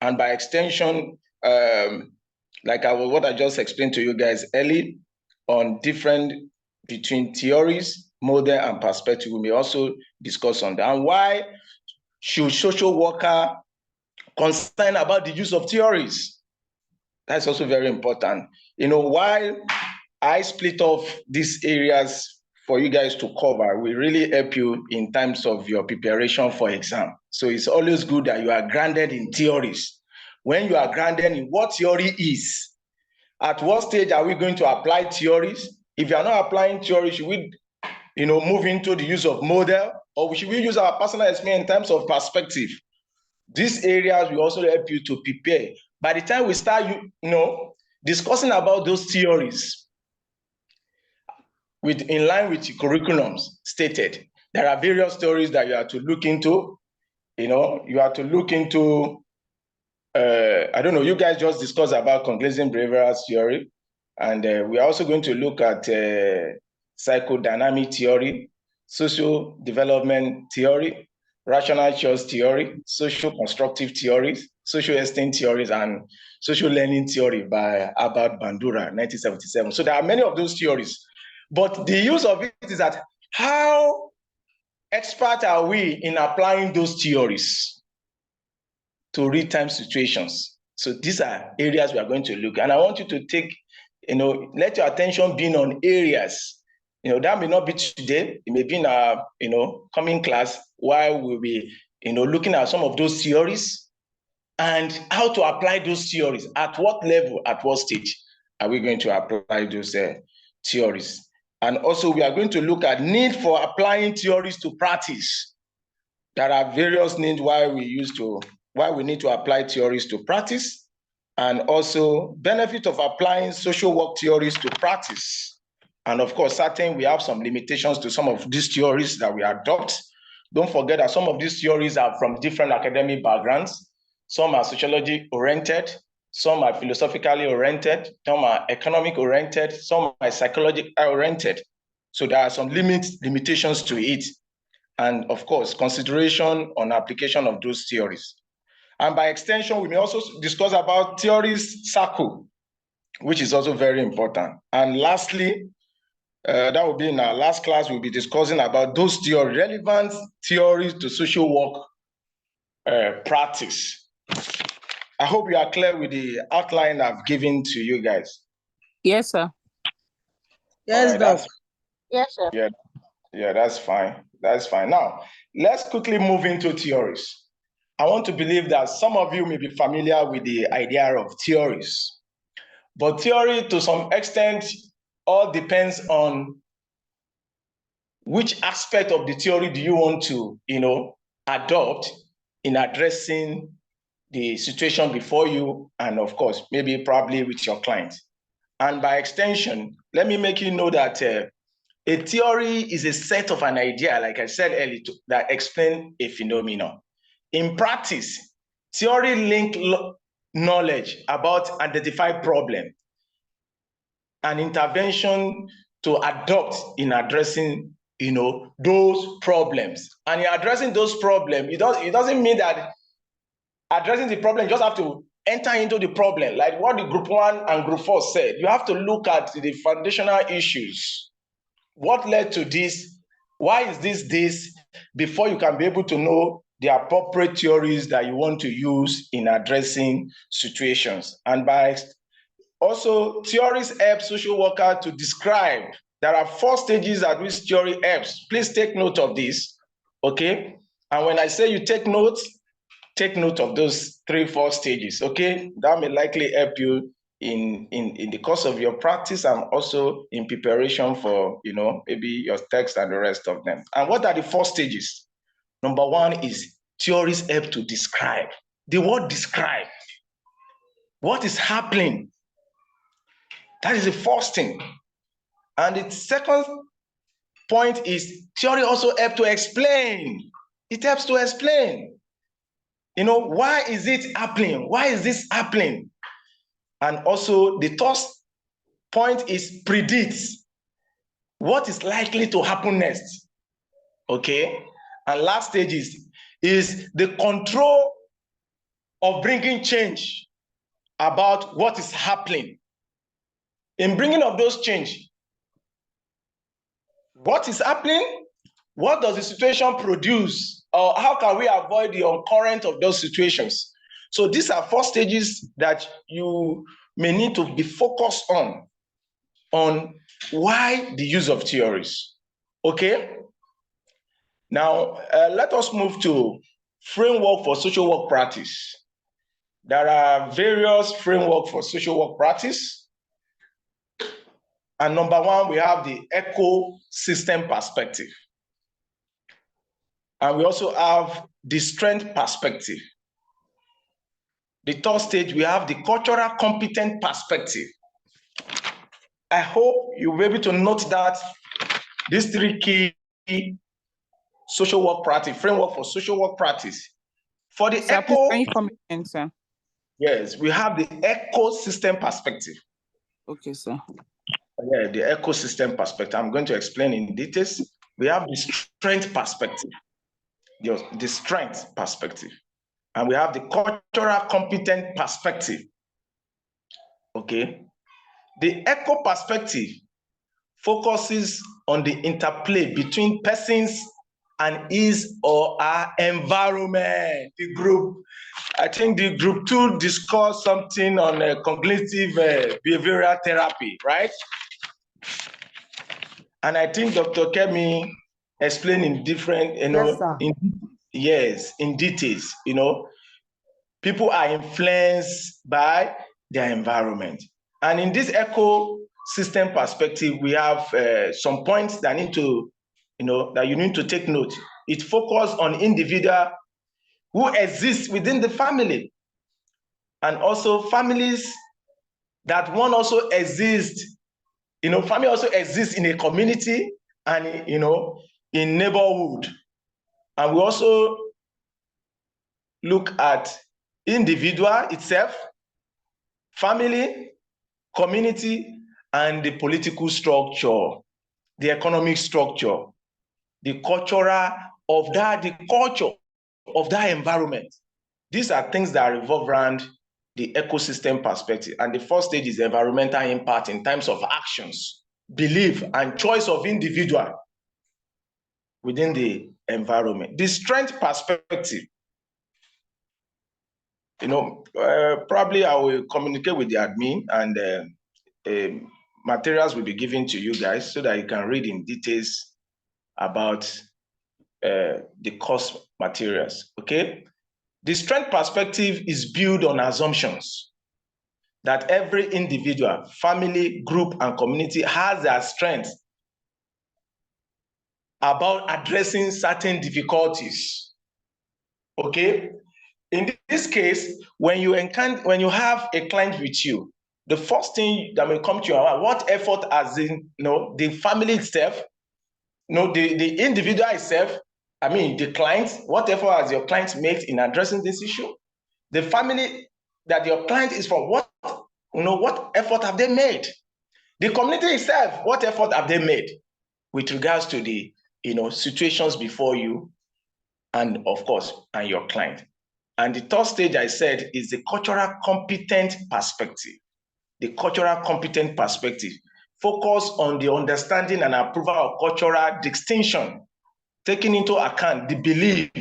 And by extension, what I just explained to you guys earlier on different between theories, model, and perspective, we may also discuss on that. And why should social worker concern about the use of theories? That's also very important. While I split off these areas for you guys to cover, will really help you in terms of your preparation for exam. So it's always good that you are grounded in theories. When you are grounded in what theory is, at what stage are we going to apply theories? If you are not applying theories, should we move into the use of model, or should we use our personal experience in terms of perspective? These areas will also help you to prepare. By the time we start discussing about those theories, in line with the curriculums stated, there are various theories that you have to look into. You have to look into, I don't know, you guys just discussed about congruent behavioral theory, and we are also going to look at psychodynamic theory, social development theory, rational choice theory, social constructive theories, social esteem theories, and social learning theory by Albert Bandura, 1977. So there are many of those theories. But the use of it is that how expert are we in applying those theories to real-time situations? So these are areas we are going to look at. And I want you to take, let your attention be on areas. That may not be today. It may be in our, coming class while we'll be, looking at some of those theories and how to apply those theories. At what level, at what stage are we going to apply those theories? And also, we are going to look at need for applying theories to practice. There are various needs why we need to apply theories to practice, and also benefit of applying social work theories to practice. And of course, we have some limitations to some of these theories that we adopt. Don't forget that some of these theories are from different academic backgrounds. Some are sociology oriented, some are philosophically oriented, some are economic oriented, some are psychological oriented. So there are some limitations to it. And of course, consideration on application of those theories. And by extension, we may also discuss about theories circle, which is also very important. And lastly, that will be in our last class, we'll be discussing about those relevant theories to social work practice. I hope you are clear with the outline I've given to you guys. Yes, sir. Yes, Doc. Yes, sir. Yeah, that's fine. That's fine. Now, let's quickly move into theories. I want to believe that some of you may be familiar with the idea of theories. But theory, to some extent, all depends on which aspect of the theory do you want to, adopt in addressing the situation before you, and of course, maybe probably with your client. And by extension, let me make you know that a theory is a set of an idea, like I said earlier, that explain a phenomenon. In practice, theory link knowledge about identified problem and intervention to adopt in addressing those problems. And in addressing those problems, it doesn't mean that addressing the problem, you just have to enter into the problem. Like what the group 1 and group 4 said, you have to look at the foundational issues. What led to this? Why is this? Before you can be able to know the appropriate theories that you want to use in addressing situations. And by also, theories help social worker to describe. There are 4 stages at which theory helps. Please take note of this, okay? And when I say you take note of those 3-4 stages, okay? That may likely help you in the course of your practice and also in preparation for, maybe your text and the rest of them. And what are the 4 stages? Number 1 is theories help to describe. The word describe. What is happening? That is the first thing. And the second point is theory also helps to explain. It helps to explain. Why is it happening? Why is this happening? And also the third point is predicts. What is likely to happen next? Okay. And last stage is the control of bringing change about what is happening. In bringing of those change, what is happening? What does the situation produce? Or how can we avoid the occurrence of those situations? So these are 4 stages that you may need to be focused on why the use of theories. Okay? Now, let us move to framework for social work practice. There are various frameworks for social work practice. And number 1, we have the ecosystem perspective. And we also have the strength perspective. The third stage, we have the cultural competent perspective. I hope you'll be able to note that these 3 key social work practice, framework for social work practice. For the Sir, please, can you come again, sir? Yes, we have the ecosystem perspective. Okay, sir. Yeah, the ecosystem perspective. I'm going to explain in details. We have the strength perspective, the strength perspective, and we have the cultural competent perspective. Okay, the eco perspective focuses on the interplay between persons and his or her environment. I think the group 2 discussed something on cognitive behavioral therapy, right? And I think Dr. Kemi explained in different, Yes, sir. in details, people are influenced by their environment. And in this ecosystem perspective, we have some points that need to, that you need to take note. It focuses on individual who exist within the family, and also families that one also exists. Family also exists in a community and in neighborhood. And we also look at individual itself, family, community, and the political structure, the economic structure, the culture of that environment. These are things that revolve around the ecosystem perspective. And the first stage is environmental impact in terms of actions, belief, and choice of individual within the environment. The strength perspective, probably I will communicate with the admin, and materials will be given to you guys so that you can read in details about the course materials, okay? The strength perspective is built on assumptions that every individual, family, group, and community has their strength about addressing certain difficulties, okay? In this case, when you have a client with you, the first thing that will come to your mind, what effort has the family itself, the individual itself, the client, what effort has your client made in addressing this issue? The family that your client is from, what effort have they made? The community itself, what effort have they made with regards to the situations before you, and of course, and your client. And the third stage I said is the cultural competent perspective. The cultural competent perspective focus on the understanding and approval of cultural distinction, taking into account the belief,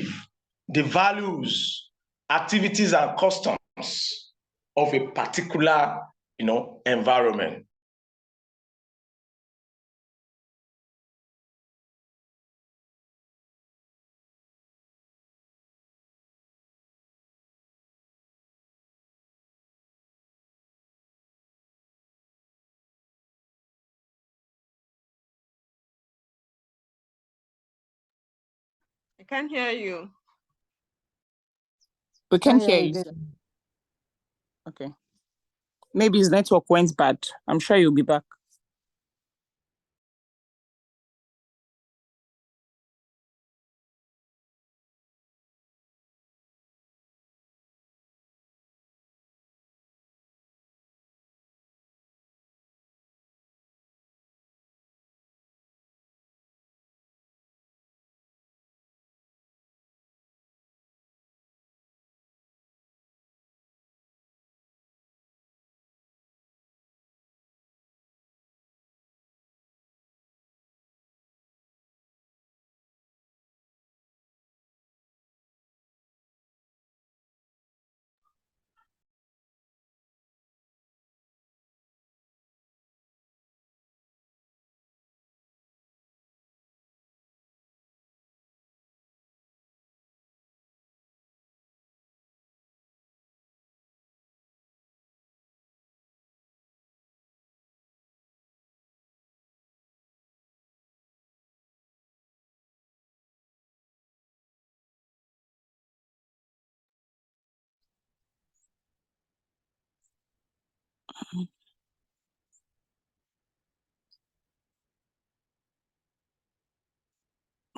the values, activities, and customs of a particular, environment. I can't hear you. We can't hear you, sir. Okay. Maybe his network went bad. I'm sure you'll be back.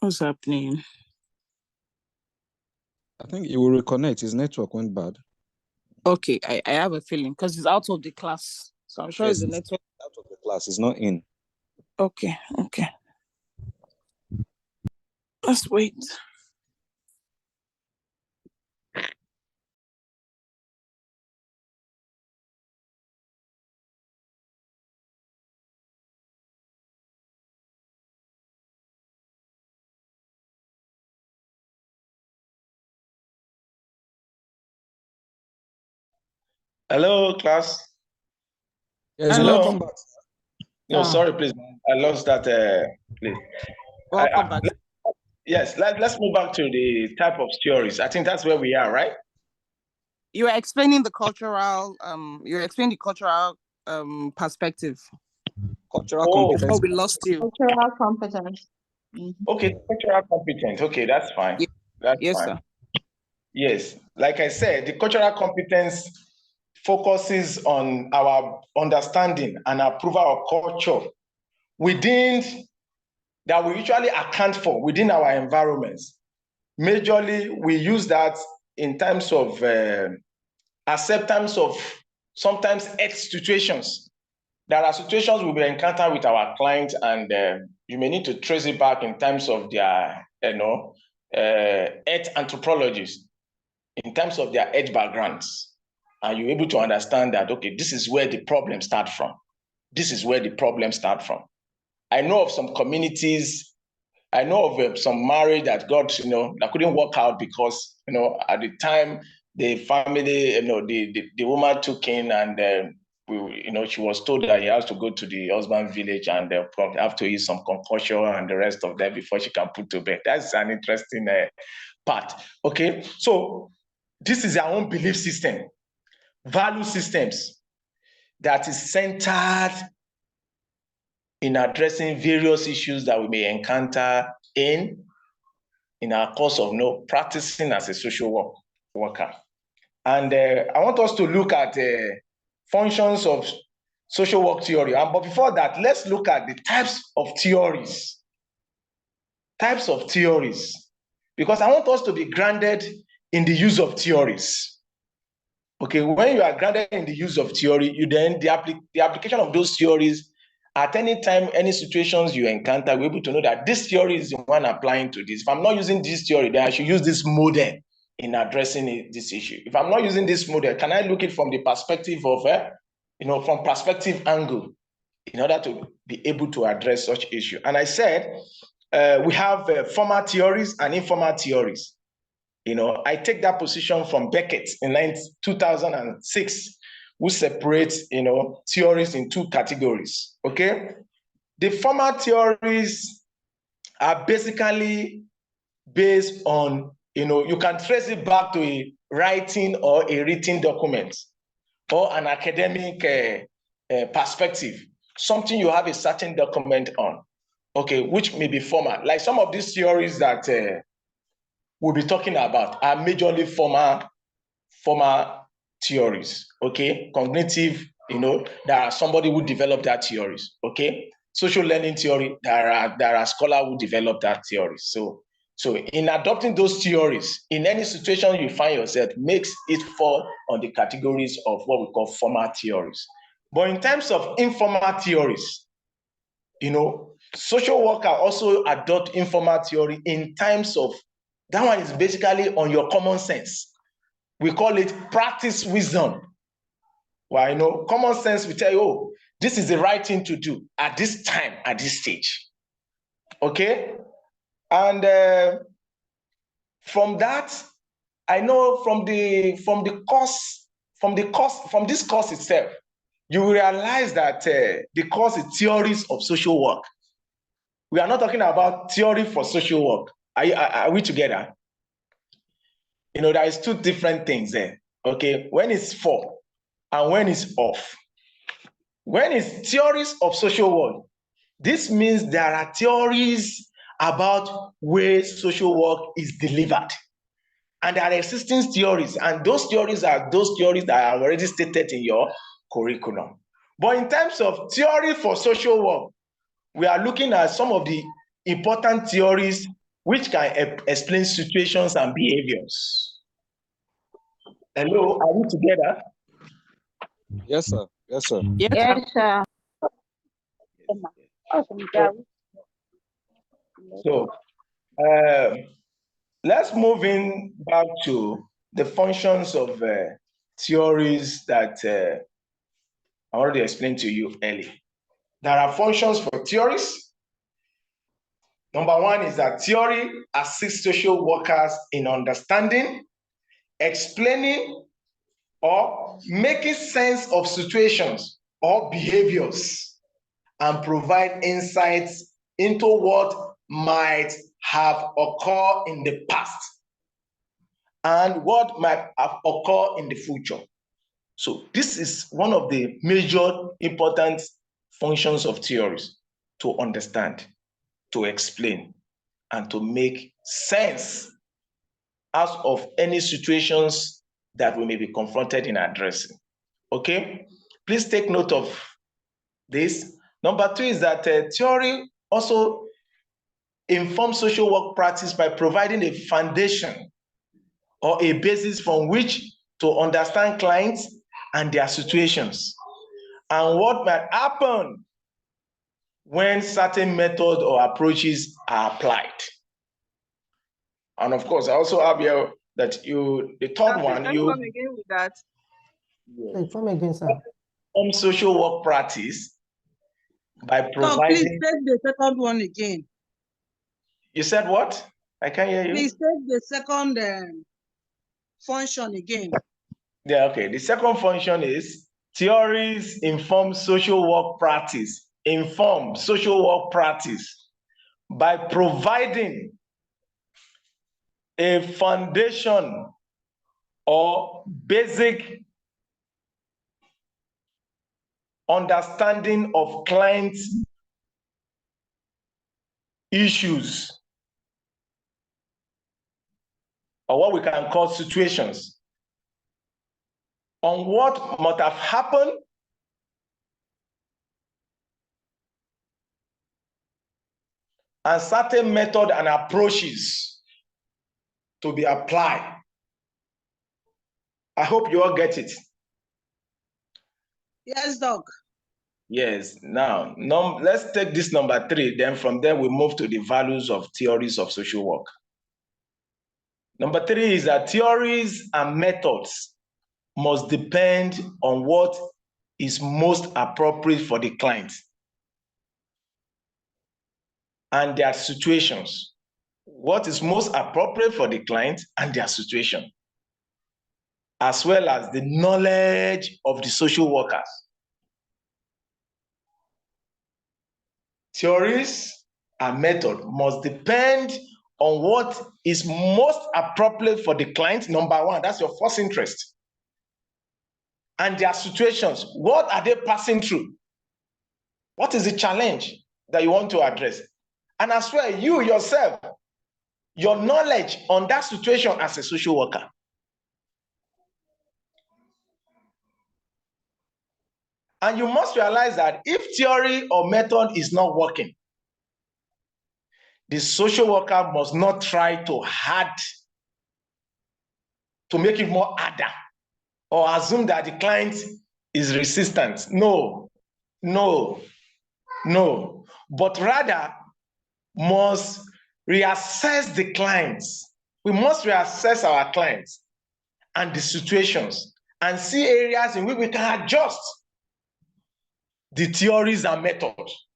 What's happening? I think he will reconnect. His network went bad. Okay, I have a feeling because he's out of the class. So I'm sure Yes, it's the network. out of the class. He's not in. Okay. Let's wait. Hello, class. Yes, Hello. welcome back. No, sorry, please. I lost that. Please. Welcome back. Yes, let's move back to the type of theories. I think that's where we are, right? You were explaining the cultural. Perspective. Cultural competence. Oh, we lost you. Cultural competence. Okay, cultural competence. Okay, that's fine. Yeah. That's Yes, fine. sir. Yes, like I said, the cultural competence focuses on our understanding and approval of culture within that we usually account for within our environments. Majorly, we use that in terms of acceptance of sometimes earth situations. There are situations we will encounter with our clients, and you may need to trace it back in terms of their, earth anthropologists, in terms of their age backgrounds, and you're able to understand that, okay, this is where the problem starts from. This is where the problem starts from. I know of some communities, I know of some marriage that got, that couldn't work out because, at the time, the family, the woman took in, and she was told that he has to go to the husband village and have to eat some concoction and the rest of that before she can put to bed. That's an interesting part. Okay, so this is our own belief system, value systems that is centered in addressing various issues that we may encounter in our course of practicing as a social worker. And I want us to look at functions of social work theory. But before that, let's look at the types of theories. Types of theories. Because I want us to be grounded in the use of theories. Okay, when you are grounded in the use of theory, you then the application of those theories at any time, any situations you encounter, we're able to know that this theory is the one applying to this. If I'm not using this theory, then I should use this model in addressing this issue. If I'm not using this model, can I look at it from the perspective of, from perspective angle in order to be able to address such issue? And I said, we have formal theories and informal theories. I take that position from Beckett in 2006, who separates, theories in two categories, okay? The formal theories are basically based on, you can trace it back to a writing or a written document or an academic perspective, something you have a certain document on, okay, which may be formal. Like some of these theories that we'll be talking about are majorly formal theories, okay? Cognitive, there are somebody who developed that theories, okay? Social learning theory, there are scholars who develop that theory. So in adopting those theories, in any situation you find yourself, makes it fall on the categories of what we call formal theories. But in terms of informal theories, social worker also adopt informal theory in terms of, that one is basically on your common sense. We call it practice wisdom. Well, common sense will tell you, oh, this is the right thing to do at this time, at this stage. Okay? And from that, I know from this course itself, you will realize that the course is theories of social work. We are not talking about theory for social work. Are we together? There is two different things there. Okay, when it's for and when it's off. When it's theories of social work, this means there are theories about where social work is delivered. And there are existing theories, and those theories are those theories that are already stated in your curriculum. But in terms of theory for social work, we are looking at some of the important theories which can explain situations and behaviors. Hello, are we together? Yes, sir. Yes, sir. Yes, sir. So let's move in back to the functions of theories that I already explained to you earlier. There are functions for theories. Number one is that theory assists social workers in understanding, explaining, or making sense of situations or behaviors, and provide insights into what might have occurred in the past and what might have occurred in the future. So this is one of the major important functions of theories: to understand, to explain, and to make sense out of any situations that we may be confronted in addressing. Okay, please take note of this. Number two is that theory also informs social work practice by providing a foundation or a basis from which to understand clients and their situations and what might happen when certain methods or approaches are applied. And of course, I also have here that the third one, Can you come again with that? Come again, sir. Social work practice by providing. So please take the second one again. You said what? I can't hear you. Please take the second function again. Yeah, okay. The second function is theories inform social work practice. Inform social work practice by providing a foundation or basic understanding of clients' issues, or what we can call situations, on what might have happened and certain method and approaches to be applied. I hope you all get it. Yes, Doc. Yes. Now, let's take this number 3. Then from there, we move to the values of theories of social work. Number 3 is that theories and methods must depend on what is most appropriate for the client and their situations. What is most appropriate for the client and their situation, as well as the knowledge of the social workers. Theories and method must depend on what is most appropriate for the client, number 1, that's your first interest, and their situations. What are they passing through? What is the challenge that you want to address? And as well, you yourself, your knowledge on that situation as a social worker. And you must realize that if theory or method is not working, the social worker must not try to make it more harder or assume that the client is resistant. No. But rather must reassess the clients. We must reassess our clients and the situations and see areas in which we can adjust the theories and methods.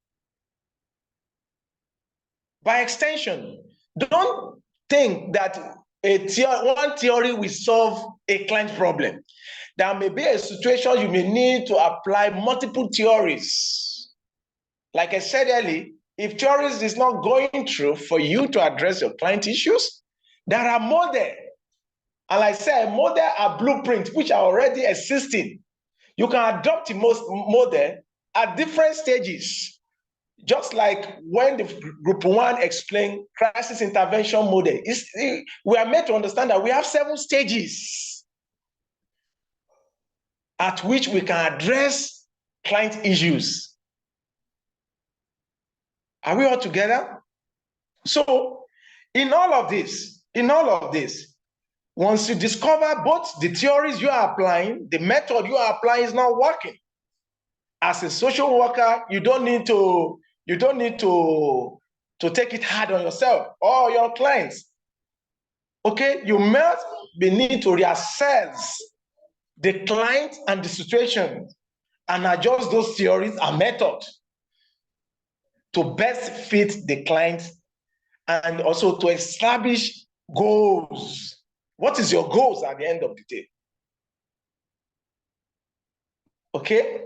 By extension, don't think that one theory will solve a client problem. There may be a situation you may need to apply multiple theories. Like I said earlier, if theories is not going through for you to address your client issues, there are models. And like I said, models are blueprints which are already existing. You can adopt the model at different stages. Just like when the group 1 explained crisis intervention model, we are made to understand that we have 7 stages at which we can address client issues. Are we all together? So, in all of this, once you discover both the theories you are applying, the method you are applying is not working, as a social worker, you don't need to take it hard on yourself or your clients. Okay, you must need to reassess the client and the situation and adjust those theories and methods to best fit the client and also to establish goals. What is your goals at the end of the day? Okay?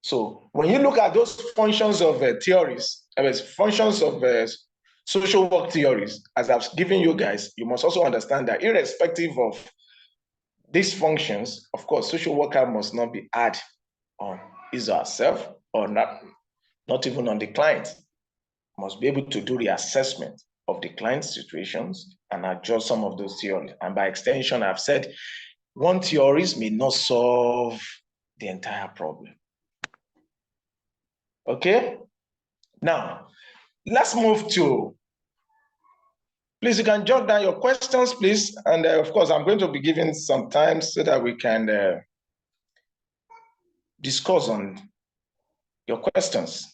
So when you look at those functions of theories, functions of social work theories, as I've given you guys, you must also understand that irrespective of these functions, of course, social worker must not be hard on his or herself or not even on the client. Must be able to do the assessment of the client's situations and adjust some of those theories. And by extension, I've said one theories may not solve the entire problem. Okay? Now, let's move to, please, you can jot down your questions, please. And of course, I'm going to be giving some time so that we can discuss on your questions.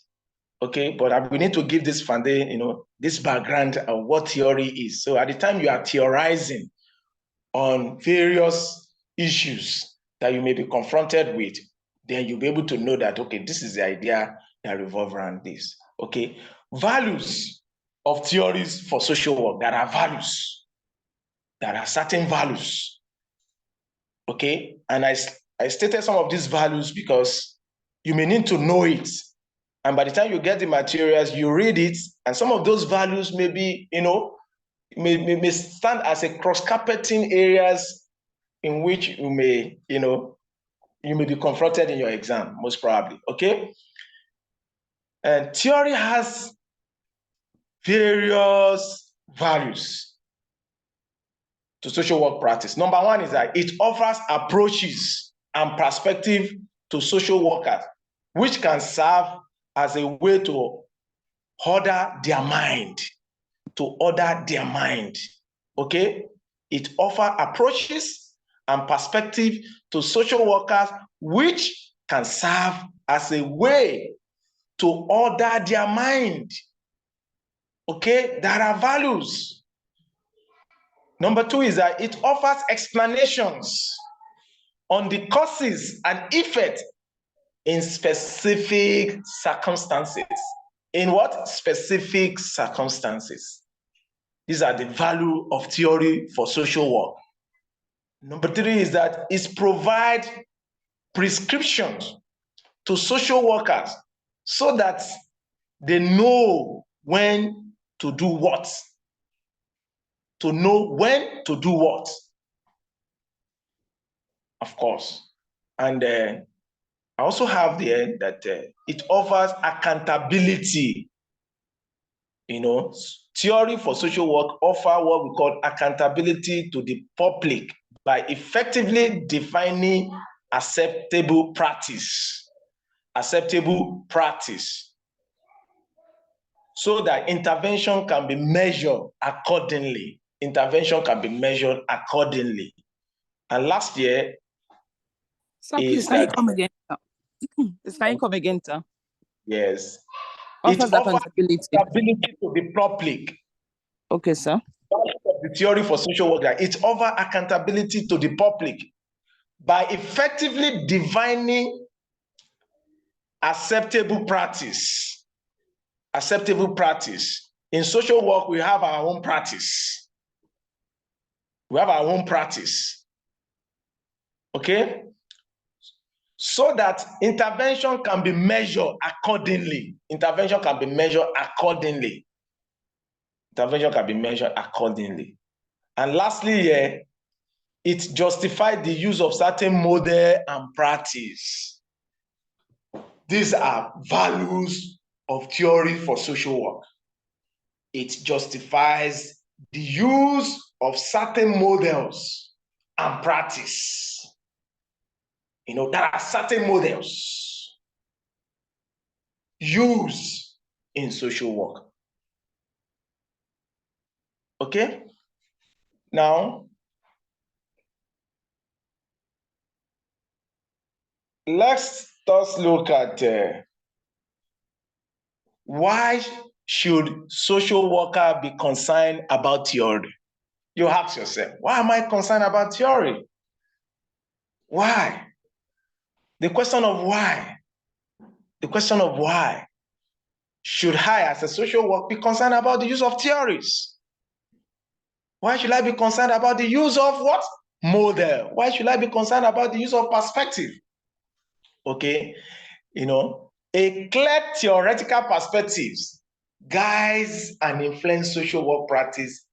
Okay, but we need to give this foundation, this background of what theory is. So at the time you are theorizing on various issues that you may be confronted with, then you'll be able to know that, okay, this is the idea that revolves around this. Okay, values of theories for social work. There are values. There are certain values. Okay, and I stated some of these values because you may need to know it. And by the time you get the materials, you read it, and some of those values may be, may stand as a cross-carpeting areas in which you may be confronted in your exam, most probably, okay? And theory has various values to social work practice. Number 1 is that it offers approaches and perspective to social workers, which can serve as a way to order their mind, okay? It offers approaches and perspective to social workers, which can serve as a way to order their mind. Okay, there are values. Number two is that it offers explanations on the causes and effects in specific circumstances. In what? Specific circumstances. These are the value of theory for social work. Number three is that it provides prescriptions to social workers so that they know when to do what. To know when to do what, of course. And I also have there that it offers accountability. You know, theory for social work offer what we call accountability to the public by effectively defining acceptable practice. Acceptable practice. So that intervention can be measured accordingly. Intervention can be measured accordingly. And last year, sir, please, can you come again, sir? Please, can you come again, sir? Yes. Offers it offers accountability to the public. Okay, sir. The theory for social work, it offers accountability to the public by effectively defining acceptable practice. Acceptable practice. In social work, we have our own practice. We have our own practice. Okay? So that intervention can be measured accordingly. Intervention can be measured accordingly. Intervention can be measured accordingly. And lastly, it justifies the use of certain model and practice. These are values of theory for social work. It justifies the use of certain models and practice. You know, there are certain models used in social work. Okay? Now, let's look at why should social worker be concerned about theory? You ask yourself, why am I concerned about theory? Why? The question of why. The question of why should I, as a social worker, be concerned about the use of theories? Why should I be concerned about the use of what? Model. Why should I be concerned about the use of perspective? Okay, you know, a clear theoretical perspectives guides and influence social work practice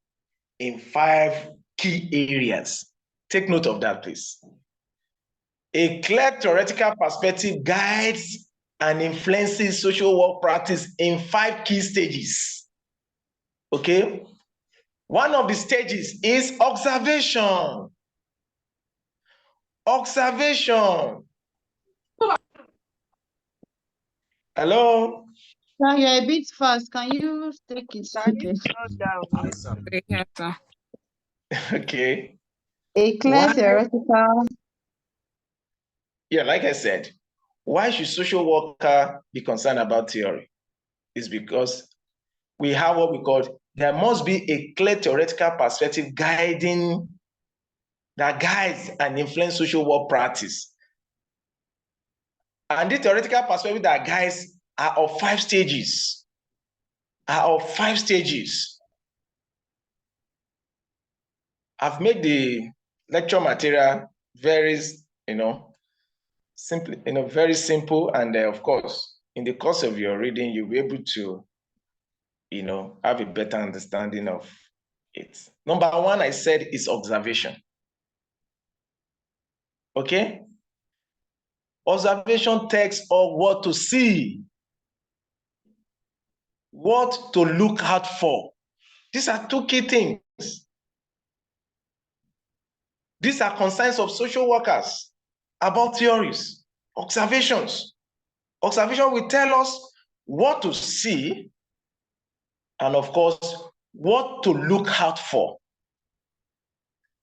in 5 key areas. Take note of that, please. A clear theoretical perspective guides and influences social work practice in 5 key stages. Okay? One of the stages is observation. Observation. Hello? Now you're a bit fast. Can you take it slow? Yes, sir. Okay. A clear theoretical. Yeah, like I said, why should social worker be concerned about theory? It's because we have what we call, there must be a clear theoretical perspective guiding, that guides and influence social work practice. And the theoretical perspective that guides are of 5 stages. I've made the lecture material very, simply, very simple, and of course, in the course of your reading, you'll be able to, have a better understanding of it. Number 1, I said, is observation. Okay? Observation takes of what to see, what to look out for. These are 2 key things. These are concerns of social workers about theories, observations. Observation will tell us what to see and, of course, what to look out for.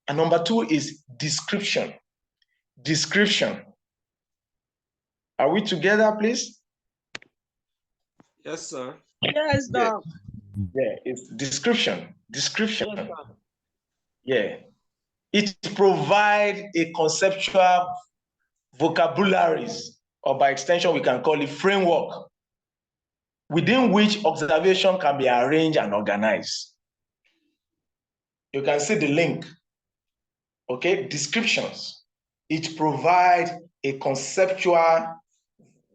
And number 2 is description. Description. Are we together, please? Yes, sir. Yes, Yeah, Doc. yeah, it's description. Description. Yes, Doc. Yeah. It provides a conceptual vocabularies, or by extension, we can call it framework, within which observation can be arranged and organized. You can see the link. Okay, descriptions. It provides a conceptual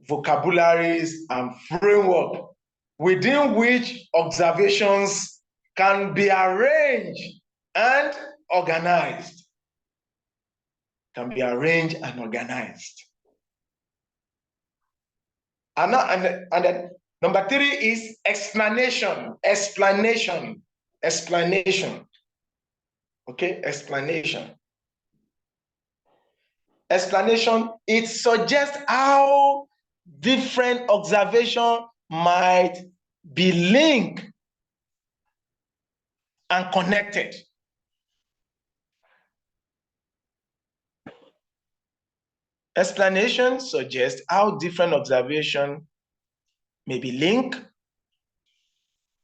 vocabularies and framework within which observations can be arranged and organized. Can be arranged and organized. And then number 3 is explanation. Explanation. Explanation. Okay, explanation. Explanation, it suggests how different observation might be linked and connected. Explanation suggests how different observation may be linked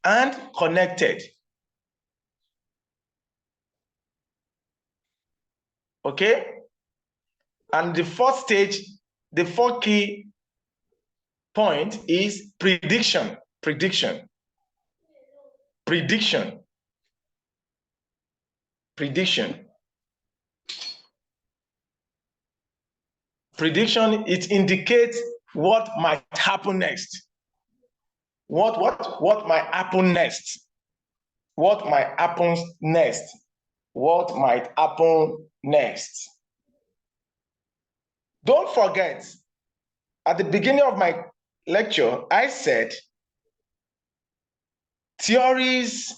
and connected. Okay? And the 4th stage, the 4th key point is prediction. Prediction. Prediction. Prediction. Prediction, it indicates what might happen next. What might happen next? What might happen next? What might happen next? Don't forget, at the beginning of my lecture, I said theories,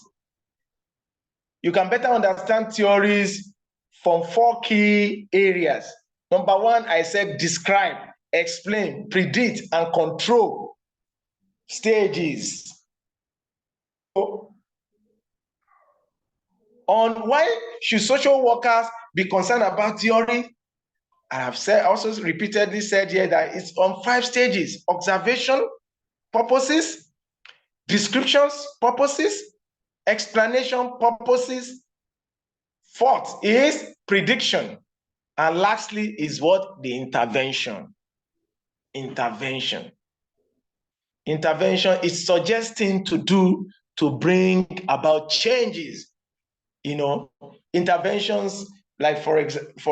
you can better understand theories from 4 key areas. Number 1, I said describe, explain, predict, and control stages. On why should social workers be concerned about theory? I have said, also repeatedly said here that it's on 5 stages: observation purposes, descriptions purposes, explanation purposes. 4th is prediction. And lastly is what? The intervention. Intervention. Intervention is suggesting to do to bring about changes. You know, interventions, like for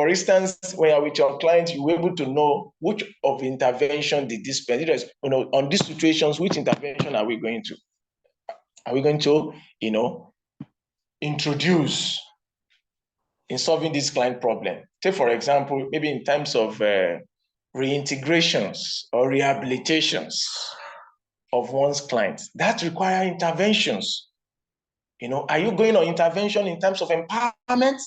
instance, when you're with your client, you're able to know which of intervention did this person, you know, on these situations, which intervention are we going to? Are we going to, you know, introduce in solving this client problem? Take, for example, maybe in terms of reintegrations or rehabilitations of one's clients, that require interventions. You know, are you going on intervention in terms of empowerment?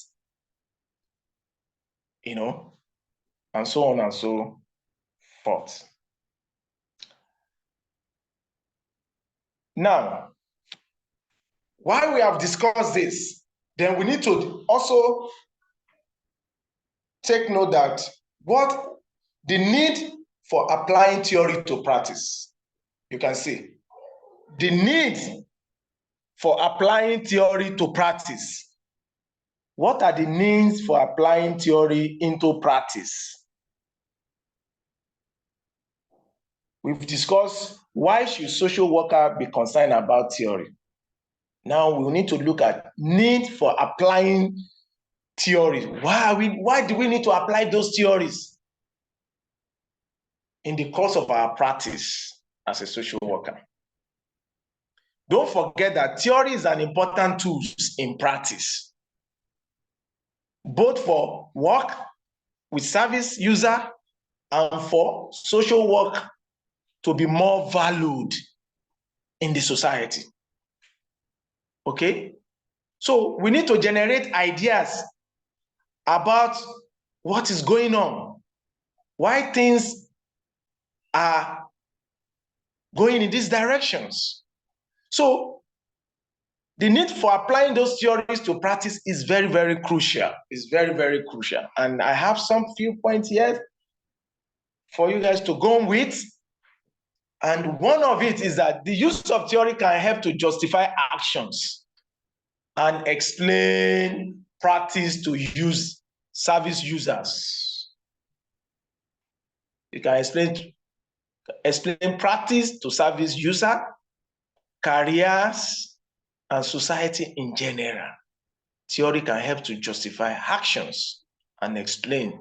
You know, and so on and so forth. Now, while we have discussed this, then we need to also take note that what the need for applying theory to practice. You can see the need for applying theory to practice. What are the needs for applying theory into practice? We've discussed why should social worker be concerned about theory. Now we need to look at need for applying theories. Why do we need to apply those theories in the course of our practice as a social worker? Don't forget that theory is an important tool in practice, both for work with service user and for social work to be more valued in the society. Okay? So we need to generate ideas about what is going on, why things are going in these directions. So the need for applying those theories to practice is very, very crucial. It's very, very crucial. And I have some few points here for you guys to go with. And one of it is that the use of theory can help to justify actions and explain practice to use service users. You can explain practice to service user, careers, and society in general. Theory can help to justify actions and explain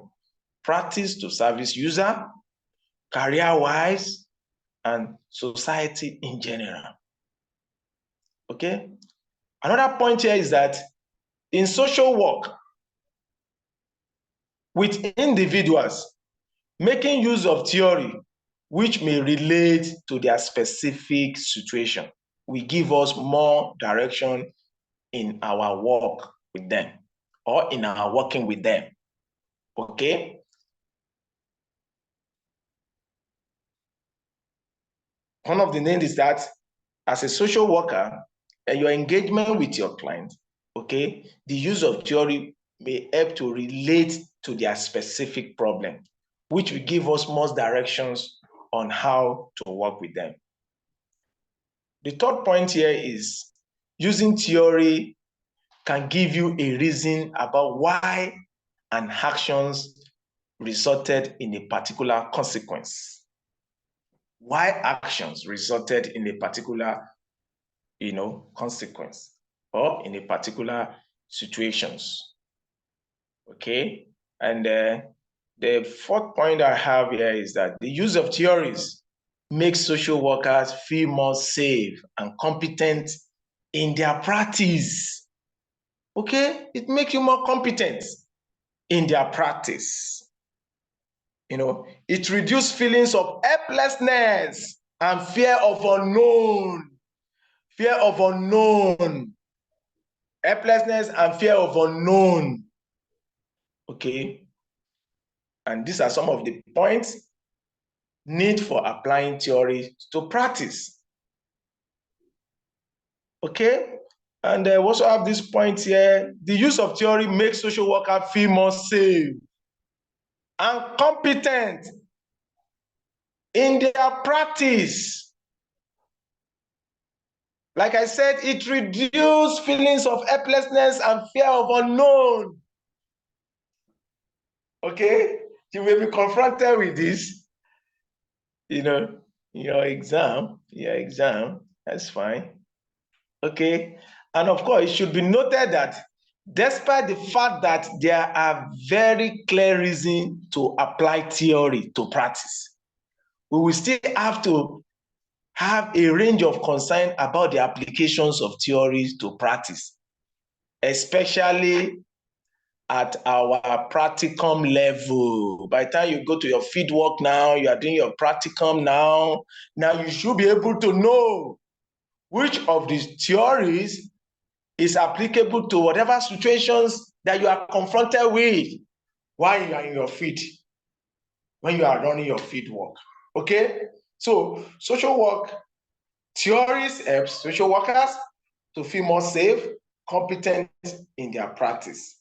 practice to service user, career-wise, and society in general. Okay? Another point here is that in social work, with individuals, making use of theory which may relate to their specific situation will give us more direction in our work with them or in our working with them. Okay? One of the names is that as a social worker, your engagement with your client, okay, the use of theory may help to relate to their specific problem, which will give us more directions on how to work with them. The third point here is using theory can give you a reason about why an actions resulted in a particular consequence. Why actions resulted in a particular, consequence or in a particular situations. Okay, and the fourth point I have here is that the use of theories makes social workers feel more safe and competent in their practice. Okay, it makes you more competent in their practice. It reduces feelings of helplessness and fear of unknown. Fear of unknown. Helplessness and fear of unknown. Okay. And these are some of the points need for applying theory to practice. Okay. And we also have this point here. The use of theory makes social workers feel more safe and competent in their practice. Like I said, it reduces feelings of helplessness and fear of unknown. Okay? You may be confronted with this, your exam, that's fine. Okay? And of course, it should be noted that despite the fact that there are very clear reasons to apply theory to practice, we will still have to have a range of concern about the applications of theories to practice, especially at our practicum level. By the time you go to your fieldwork now, you are doing your practicum now you should be able to know which of these theories is applicable to whatever situations that you are confronted with while you are in your field, when you are running your fieldwork. Okay? So social work theories help social workers to feel more safe, competent in their practice.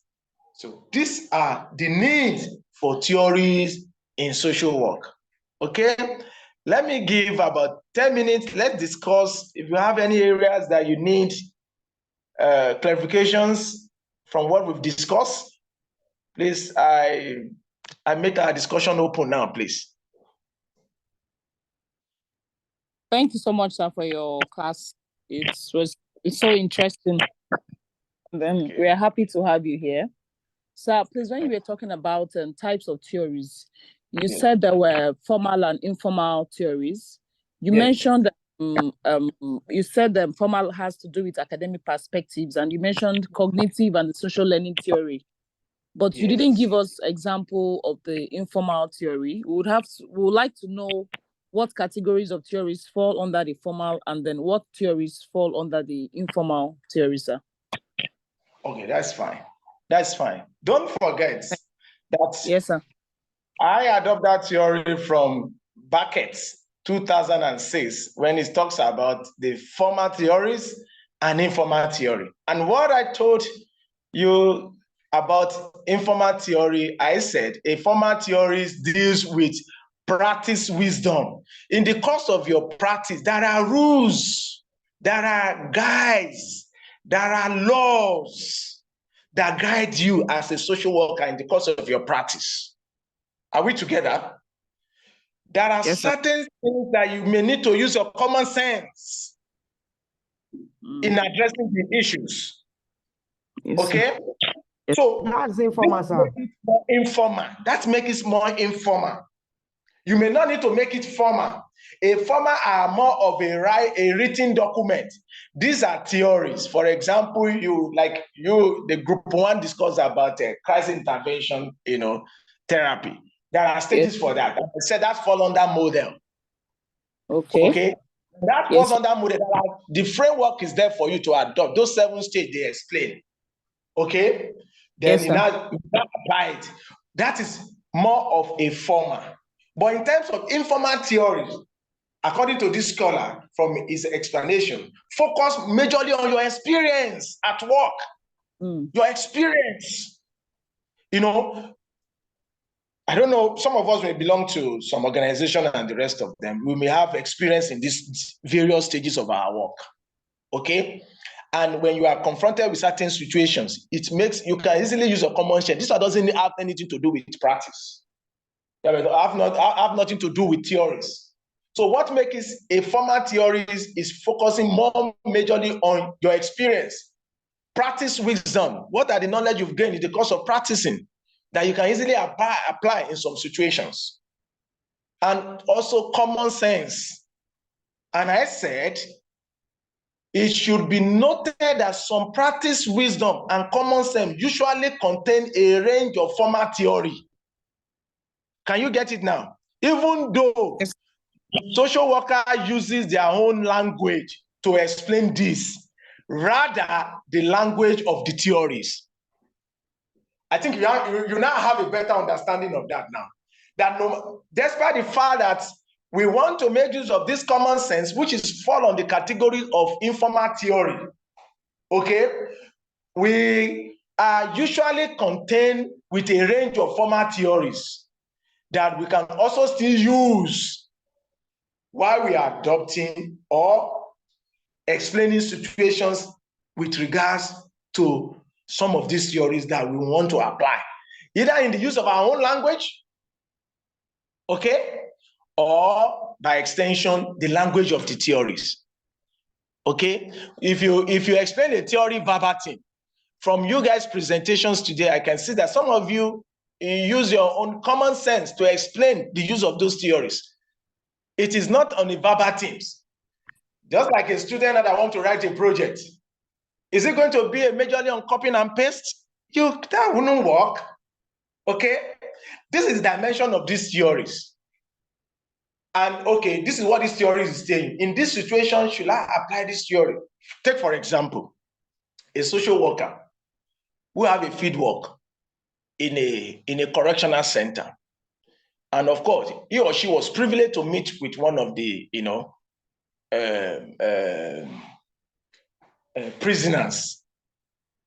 So these are the needs for theories in social work. Okay? Let me give about 10 minutes. Let's discuss if you have any areas that you need clarifications from what we've discussed. Please, I make our discussion open now, please. Thank you so much, sir, for your class. It's so interesting. And then we are happy to have you here. Sir, please, when you were talking about types of theories, you said there were formal and informal theories. You mentioned that you said that formal has to do with academic perspectives, and you mentioned cognitive and the social learning theory. But you didn't give us example of the informal theory. We would like to know what categories of theories fall under the formal and then what theories fall under the informal theory, sir. Okay, that's fine. That's fine. Don't forget that yes, sir. I adopted that theory from Beckett, 2006, when it talks about the formal theories and informal theory. And what I told you about informal theory, I said a formal theory deals with practice wisdom. In the course of your practice, there are rules, there are guides, there are laws that guide you as a social worker in the course of your practice. Are we together? There are certain things that you may need to use your common sense in addressing the issues. Okay? So that's informal, sir. That makes it more informal. You may not need to make it formal. A formal are more of a written document. These are theories. For example, the group one discussed about crisis intervention, therapy. There are stages for that. I said that fall under model. Okay. That falls under model. The framework is there for you to adopt. Those 7 stages they explain. Okay. Then you now apply it. That is more of a formal. But in terms of informal theories, according to this scholar from his explanation, focus majorly on your experience at work, your experience. I don't know, some of us may belong to some organization and the rest of them. We may have experience in these various stages of our work, okay? And when you are confronted with certain situations, you can easily use a common sense. This doesn't have anything to do with practice. I have nothing to do with theories. So what makes a formal theory is focusing more majorly on your experience. Practice wisdom. What are the knowledge you've gained in the course of practicing that you can easily apply in some situations? And also common sense. And I said, it should be noted that some practice wisdom and common sense usually contain a range of formal theory. Can you get it now? Even though social worker uses their own language to explain this, rather the language of the theories. I think you now have a better understanding of that now. That despite the fact that we want to make use of this common sense, which is fall on the category of informal theory, okay, we are usually contained with a range of formal theories that we can also still use while we are adopting or explaining situations with regards to some of these theories that we want to apply, either in the use of our own language, okay, or by extension, the language of the theories. Okay, if you explain a theory verbatim, from you guys' presentations today, I can see that some of you use your own common sense to explain the use of those theories. It is not on the verbatim. Just like a student that wants to write a project. Is it going to be a majorly on copying and paste? That wouldn't work. Okay? This is the dimension of these theories. And okay, this is what this theory is saying. In this situation, should I apply this theory? Take, for example, a social worker who have a field work in a correctional center. And of course, he or she was privileged to meet with one of the, prisoners.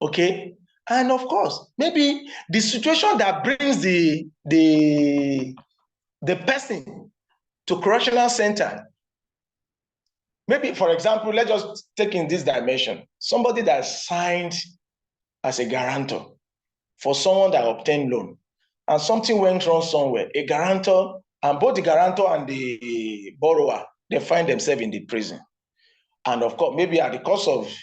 Okay? And of course, maybe the situation that brings the person to correctional center, maybe, for example, let's just take in this dimension, somebody that signed as a guarantor for someone that obtained loan, and something went wrong somewhere, a guarantor, and both the guarantor and the borrower, they find themselves in the prison. And of course, maybe at the cost of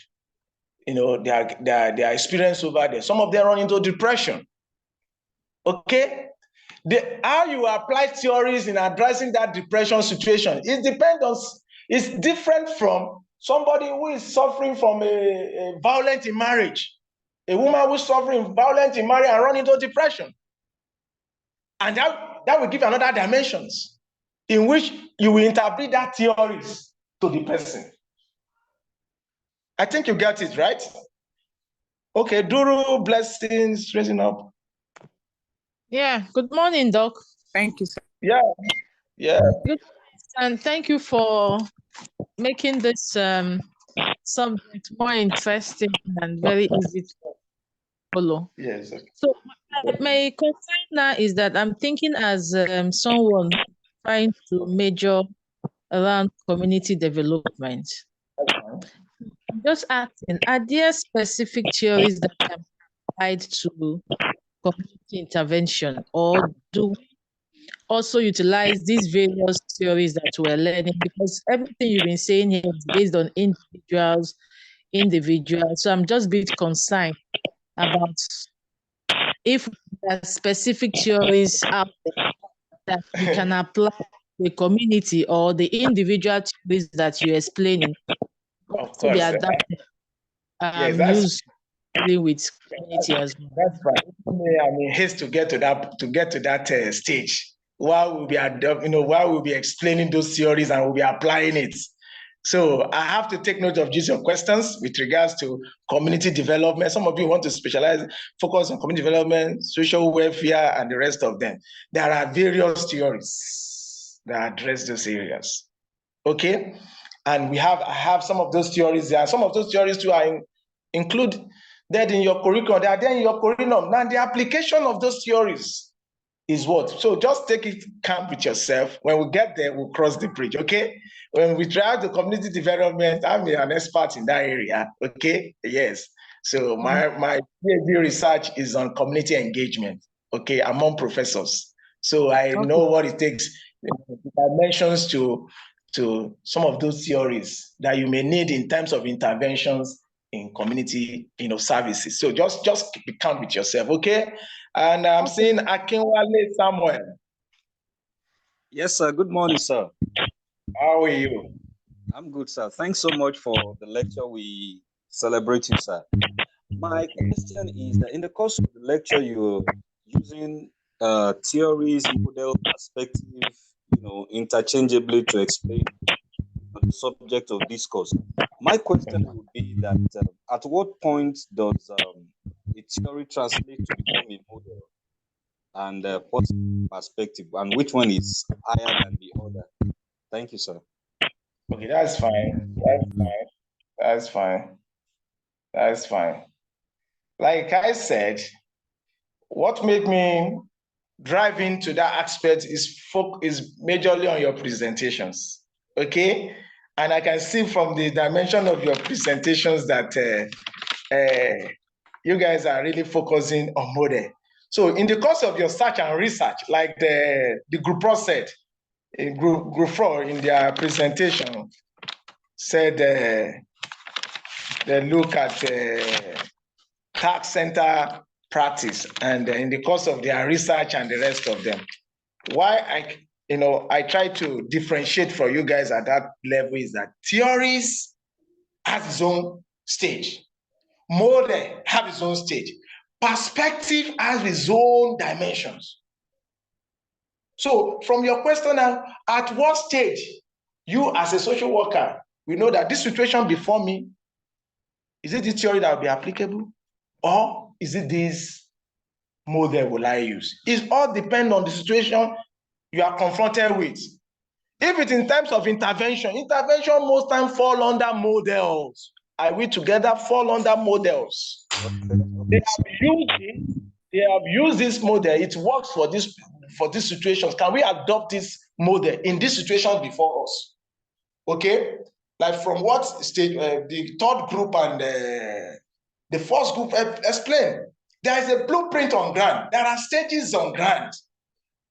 their experience over there, some of them run into depression. Okay? How you apply theories in addressing that depression situation, it's different from somebody who is suffering from a violent in marriage. A woman who is suffering violent in marriage and run into depression. And that will give another dimensions in which you will interpret that theories to the person. I think you get it, right? Okay, Duru, blessings, raising up. Yeah, good morning, Doc. Thank you, sir. Yeah. Good, and thank you for making this subject more interesting and very easy to follow. Yes. So my concern now is that I'm thinking as someone trying to measure around community development. I'm just asking, are there specific theories that can be applied to community intervention, or do we also utilize these various theories that we're learning? Because everything you've been saying here is based on individuals. So I'm just a bit concerned about if there are specific theories out there that we can apply to the community, or the individual theories that you're explaining to be adapted use with community as well. That's right. I mean, haste to get to that stage. While we'll be explaining those theories and we'll be applying it. So I have to take note of just your questions with regards to community development. Some of you want to focus on community development, social welfare, and the rest of them. There are various theories that address those areas. Okay, and I have some of those theories there. Some of those theories too are included in your curriculum. They are there in your curriculum. Now the application of those theories is what? So just take it calm with yourself. When we get there, we'll cross the bridge, okay? When we try the community development, I'm an expert in that area, okay? Yes. So my PhD research is on community engagement, okay, among professors. So I know what it takes, dimensions to some of those theories that you may need in terms of interventions in community, services. So just be calm with yourself, okay? And I'm seeing Akinwale Samuel. Yes, sir. Good morning, sir. How are you? I'm good, sir. Thanks so much for the lecture we celebrating, sir. My question is that in the course of the lecture, you're using theories, model, perspective, interchangeably to explain the subject of discourse. My question would be that at what point does a theory translate to become a model, and what's perspective, and which one is higher than the other? Thank you, sir. Okay, that's fine. That's fine. Like I said, what made me drive into that aspect is majorly on your presentations, okay? And I can see from the dimension of your presentations that you guys are really focusing on model. So in the course of your search and research, like the group pro said, group 4 in their presentation said they look at tax center practice, and in the course of their research and the rest of them. Why I try to differentiate for you guys at that level is that theories have its own stage. Model have its own stage. Perspective has its own dimensions. So from your question now, at what stage you as a social worker, we know that this situation before me, is it this theory that will be applicable? Or is it this model will I use? It all depends on the situation you are confronted with. If it's in terms of intervention most times fall under models. Are we together? Fall under models. They have used this model. It works for these situations. Can we adopt this model in this situation before us? Okay, like from what stage the third group and the first group explained. There is a blueprint on ground. There are stages on ground.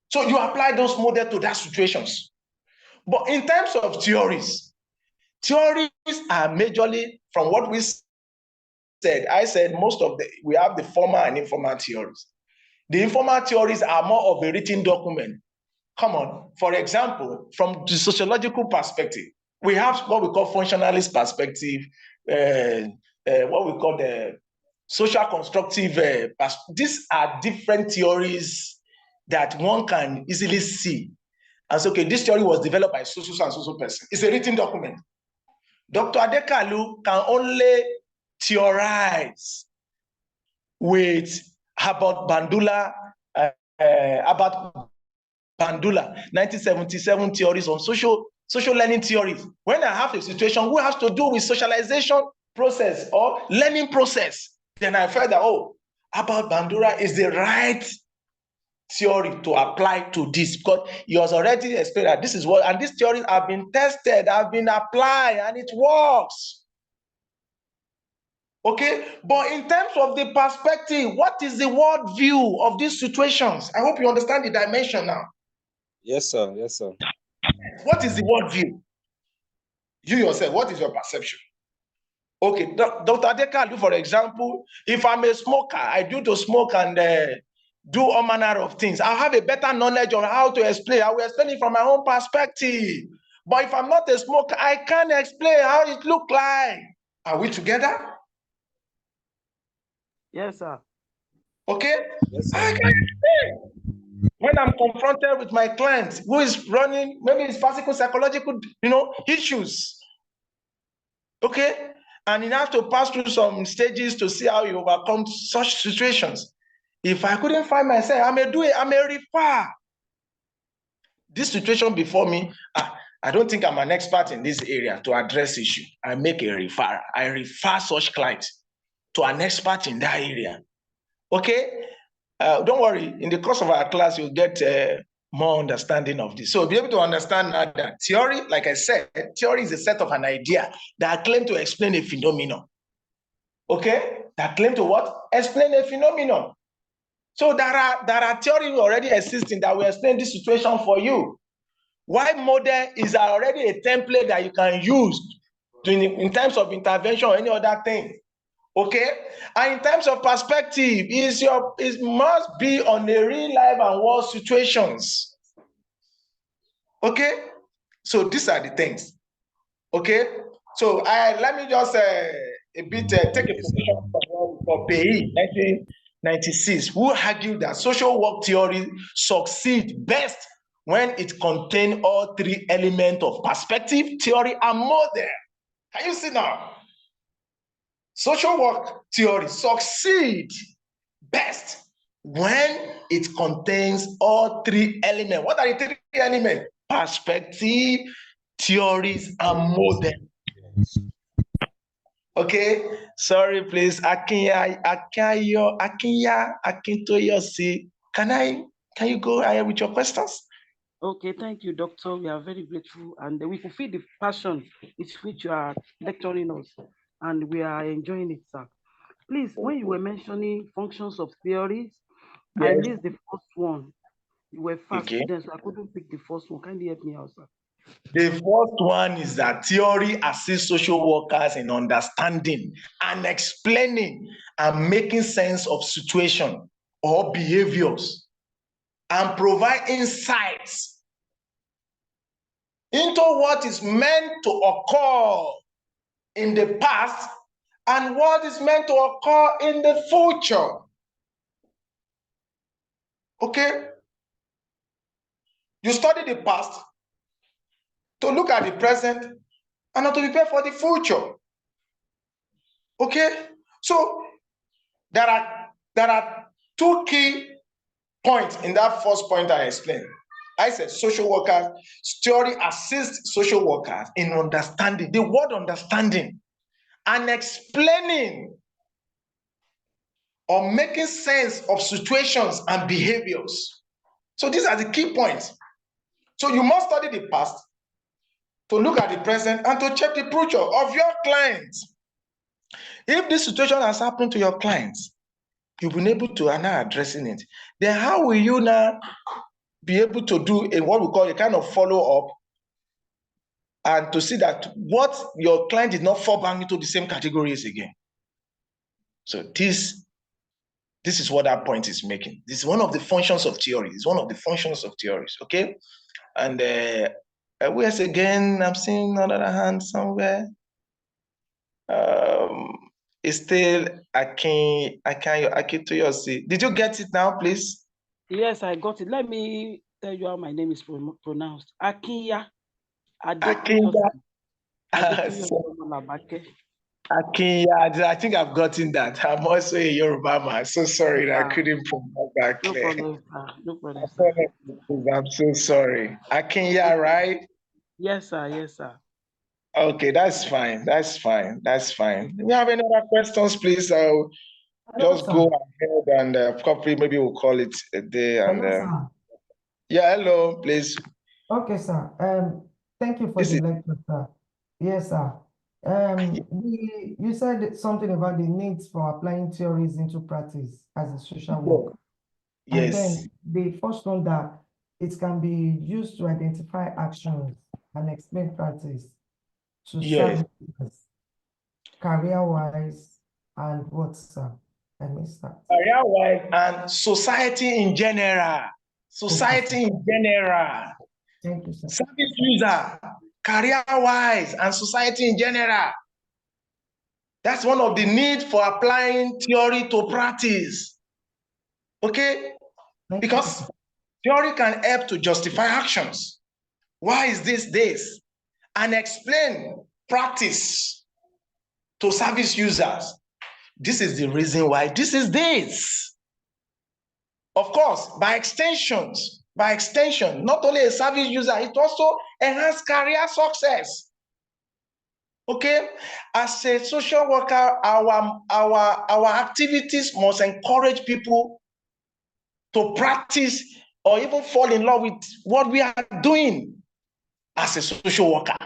So you apply those models to that situations. But in terms of theories are majorly from what we said. I said we have the formal and informal theories. The informal theories are more of a written document. Come on, for example, from the sociological perspective, we have what we call functionalist perspective, what we call the social constructive. These are different theories that one can easily see. And so, okay, this theory was developed by so and so person. It's a written document. Dr. Adekalu can only theorize about Bandula, 1977 theories on social learning theories. When I have a situation who has to do with socialization process or learning process, then I felt that, about Bandura is the right theory to apply to this, because he has already explained that this is what, and these theories have been tested, have been applied, and it works. Okay, but in terms of the perspective, what is the world view of these situations? I hope you understand the dimension now. Yes, sir. Yes, sir. What is the world view? You yourself, what is your perception? Okay, Dr. Adekalu, for example, if I'm a smoker, I do to smoke and do all manner of things. I'll have a better knowledge on how to explain. I will explain it from my own perspective. But if I'm not a smoker, I can't explain how it looks like. Are we together? Yes, sir. Okay? Yes, sir. I can explain. When I'm confronted with my client who is running, maybe it's physical, psychological, issues. Okay? And you have to pass through some stages to see how you overcome such situations. If I couldn't find myself, I may do it, I may refer. This situation before me, I don't think I'm an expert in this area to address issue. I make a referral. I refer such clients to an expert in that area. Okay? Don't worry, in the course of our class, you'll get more understanding of this. So be able to understand now that theory, like I said, theory is a set of an idea that claim to explain a phenomenon. Okay? That claim to what? Explain a phenomenon. So there are theories already existing that will explain this situation for you. Why model is already a template that you can use in terms of intervention or any other thing. Okay, and in terms of perspective, it must be on the real life and world situations. Okay, so these are the things. Okay, so let me just take a position for Pei, 1996, who argued that social work theory succeeds best when it contains all three elements of perspective, theory, and model. Can you see now? Social work theory succeeds best when it contains all three elements. What are the three elements? Perspective, theories, and model. Okay, sorry, please. Akintoyosi. Can you go ahead with your questions? Okay, thank you, Doctor. We are very grateful, and we fulfill the passion with which you are lecturing us, and we are enjoying it, sir. Please, when you were mentioning functions of theories, yes. I missed the first one. You were fast, okay. So I couldn't pick the first one. Can you help me out, sir? The first one is that theory assists social workers in understanding and explaining and making sense of situation or behaviors and provide insights into what is meant to occur in the past and what is meant to occur in the future. Okay? You study the past to look at the present and not to prepare for the future. Okay? So there are two key points in that first point I explained. I said social workers, theory assists social workers in understanding, the word understanding, and explaining or making sense of situations and behaviors. So these are the key points. So you must study the past to look at the present and to check the future of your clients. If this situation has happened to your clients, you've been able to now addressing it, then how will you now be able to do what we call a kind of follow-up and to see that what your client did not fall back into the same categories again? So this is what that point is making. This is one of the functions of theory. It's one of the functions of theories, okay? And where's again, I'm seeing another hand somewhere. It's still Akintoyosi. Did you get it now, please? Yes, I got it. Let me tell you how my name is pronounced. Akinya. Akinya. Akinya. I think I've gotten that. I'm also a Yoruba man. So sorry that I couldn't pronounce that clear. No problem, sir. I'm so sorry. Akinya, right? Yes, sir. Yes, sir. Okay, that's fine. That's fine. That's fine. Do you have any other questions, please? just sir. go ahead and copy. Maybe we'll call it a day. And Hello, sir. yeah, hello, please. Okay, sir. Thank you for This the is lecture, sir. Yes, sir. You said something about the needs for applying theories into practice as a social worker. And yes, then the first one that it can be used to identify actions and explain practice to yes. services, career-wise, and what, sir? I missed that. Career-wise and society in general. Society in general. Thank you, sir. Service user, career-wise, and society in general. That's one of the needs for applying theory to practice. Okay? Because theory can help to justify actions. Why is this? And explain practice to service users. This is the reason why this is this. Of course, by extension, not only a service user, it also enhances career success. Okay, as a social worker, our activities must encourage people to practice or even fall in love with what we are doing as a social worker.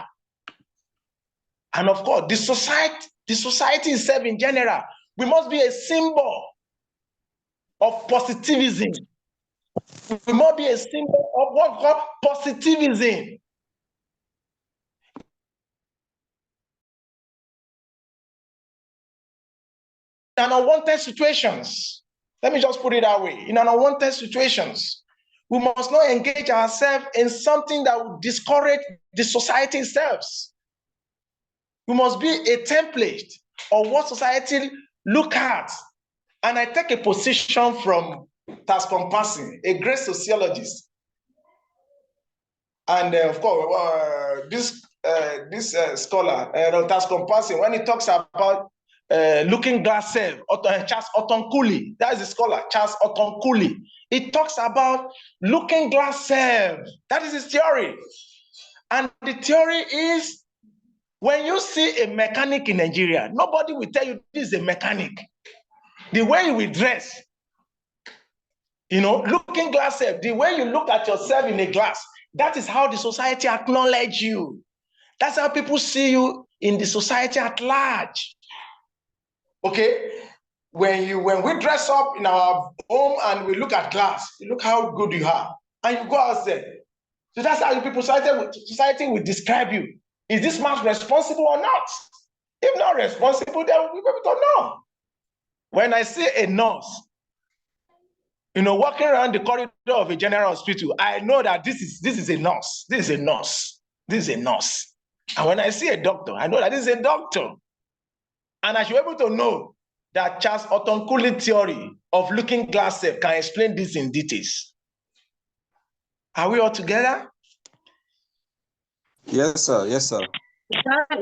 And of course, the society itself in general, we must be a symbol of positivism. We must be a symbol of what we call positivism. In unwanted situations, let me just put it that way. In unwanted situations, we must not engage ourselves in something that will discourage the society itself. We must be a template of what society look at. And I take a position from Tascom Passing, a great sociologist. And of course, this scholar, Tascom Passing, when he talks about looking glass self, Charles Otonkuli, that is the scholar, Charles Otonkuli. He talks about looking glass self. That is his theory. And the theory is, when you see a mechanic in Nigeria, nobody will tell you this is a mechanic. The way you will dress, looking glass self, the way you look at yourself in a glass, that is how the society acknowledge you. That's how people see you in the society at large. Okay? When we dress up in our home and we look at glass, you look how good you are, and you go outside. So that's how people society will describe you. Is this man responsible or not? If not responsible, then we don't know. When I see a nurse, walking around the corridor of a general hospital, I know that this is a nurse. This is a nurse. This is a nurse. And when I see a doctor, I know that this is a doctor. And I should be able to know that Charles Otonkuli theory of looking glass self can explain this in details. Are we all together? Yes, sir. Yes, sir.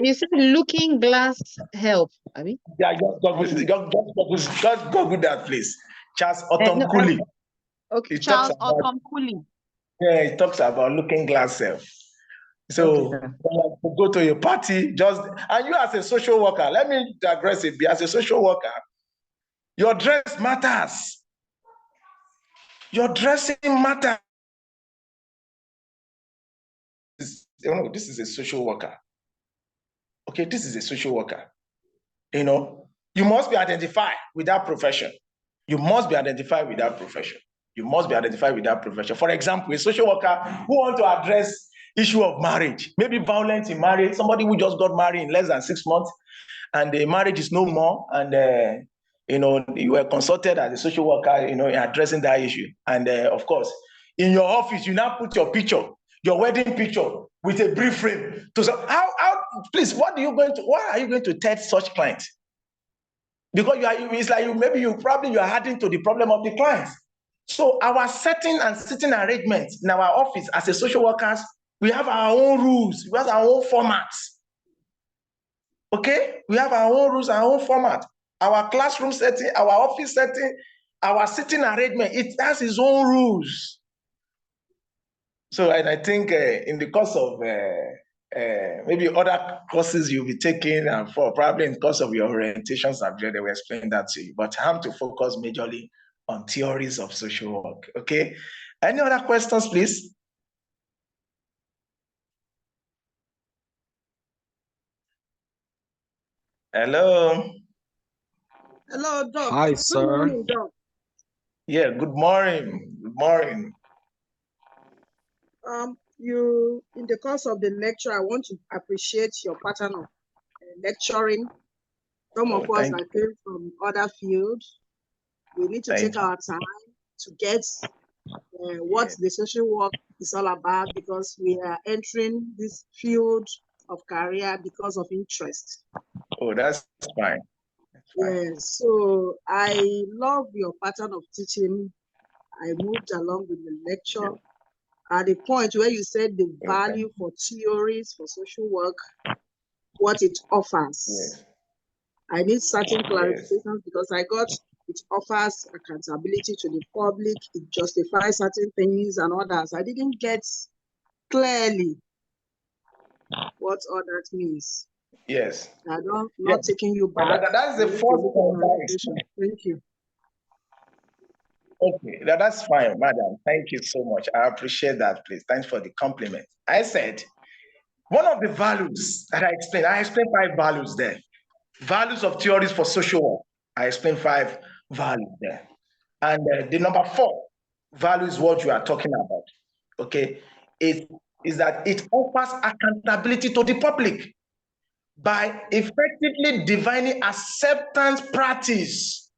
You said looking glass help, Abi? Yeah, just Google that, please. Charles Otonkuli. Okay, Charles Otonkuli. Yeah, it talks about looking glass self. So go to your party, and you as a social worker, let me digress a bit. As a social worker, your dress matters. Your dressing matters. This is a social worker. Okay, this is a social worker. You must be identified with that profession. You must be identified with that profession. You must be identified with that profession. For example, a social worker who wants to address issue of marriage, maybe violence in marriage, somebody who just got married in less than 6 months, and the marriage is no more, and you were consulted as a social worker, in addressing that issue. And of course, in your office, you now put your picture, your wedding picture, with a brief frame. Please, why are you going to tell such clients? Because it's like maybe you are adding to the problem of the clients. So our setting and sitting arrangements in our office as a social workers, we have our own rules, we have our own formats. Okay? We have our own rules, our own format. Our classroom setting, our office setting, our sitting arrangement, it has its own rules. So, and I think in the course of maybe other courses you'll be taking and for probably in course of your orientation subject, they will explain that to you. But I'm to focus majorly on theories of social work. Okay. Any other questions, please? Hello. Hello, Doc. Hi, Good sir. morning, Doc. Yeah, good morning. Good morning. You, in the course of the lecture, I want to appreciate your pattern of lecturing. Some of us that came from other fields, we need to take our time to get what the social work is all about, because we are entering this field of career because of interest. Oh, that's fine. Yeah, so I love your pattern of teaching. I moved along with the lecture at the point where you said the value for theories for social work, what it offers. Yes. I need certain clarifications because I got it offers accountability to the public, it justifies certain things and others. I didn't get clearly what all that means. Yes. I don't not taking you back. That's the first point. Thank you. Okay, that's fine, madam. Thank you so much. I appreciate that, please. Thanks for the compliment. I said, one of the values that I explained 5 values there. Values of theories for social work. I explained 5 values there. And the number 4 value is what you are talking about. Okay, it is that it offers accountability to the public by effectively defining acceptance practice.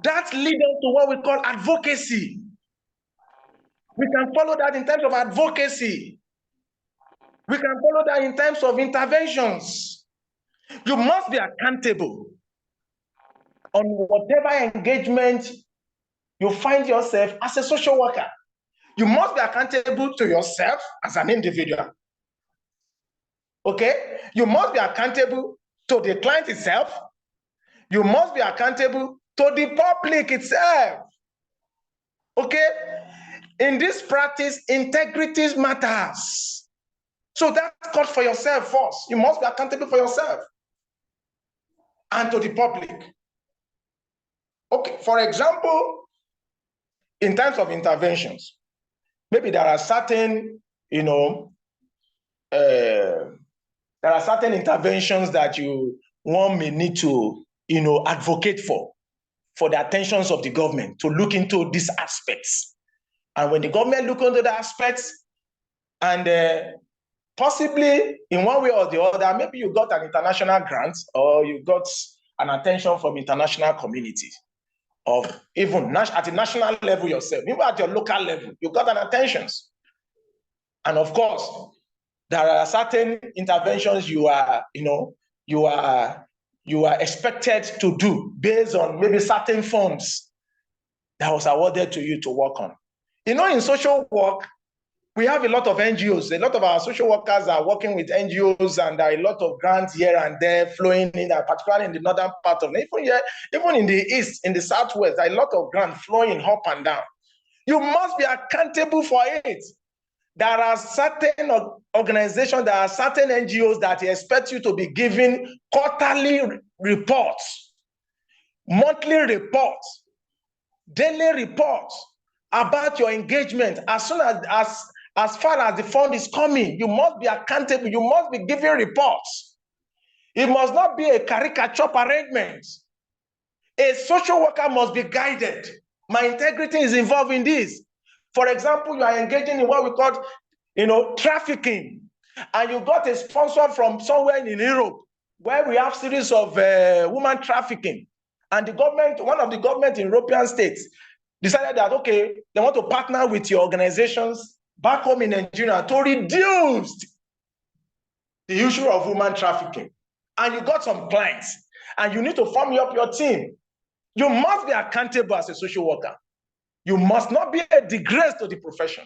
That leads us to what we call advocacy. We can follow that in terms of advocacy. We can follow that in terms of interventions. You must be accountable on whatever engagement you find yourself as a social worker. You must be accountable to yourself as an individual. Okay? You must be accountable to the client itself. You must be accountable to the public itself. Okay? In this practice, integrity matters. So that's called for yourself first. You must be accountable for yourself and to the public. Okay, for example, in terms of interventions, maybe there are certain, there are certain interventions that one may need to, advocate for the attentions of the government to look into these aspects. And when the government look into the aspects, and possibly in one way or the other, maybe you got an international grant or you got an attention from international communities, or even at the national level yourself, even at your local level, you got an attention. And of course, there are certain interventions you are expected to do based on maybe certain funds that was awarded to you to work on. In social work, we have a lot of NGOs. A lot of our social workers are working with NGOs, and there are a lot of grants here and there flowing in, particularly in the northern part of it. Even in the east, in the southwest, there are a lot of grants flowing up and down. You must be accountable for it. There are certain organizations, there are certain NGOs that expect you to be giving quarterly reports, monthly reports, daily reports about your engagement. As far as the fund is coming, you must be accountable. You must be giving reports. It must not be a caricature arrangement. A social worker must be guided. My integrity is involved in this. For example, you are engaging in what we call, trafficking, and you got a sponsor from somewhere in Europe where we have series of woman trafficking, and the government, one of the government in European states, decided that, okay, they want to partner with your organizations back home in Nigeria to reduce the issue of woman trafficking. And you got some clients, and you need to form up your team. You must be accountable as a social worker. You must not be a disgrace to the profession.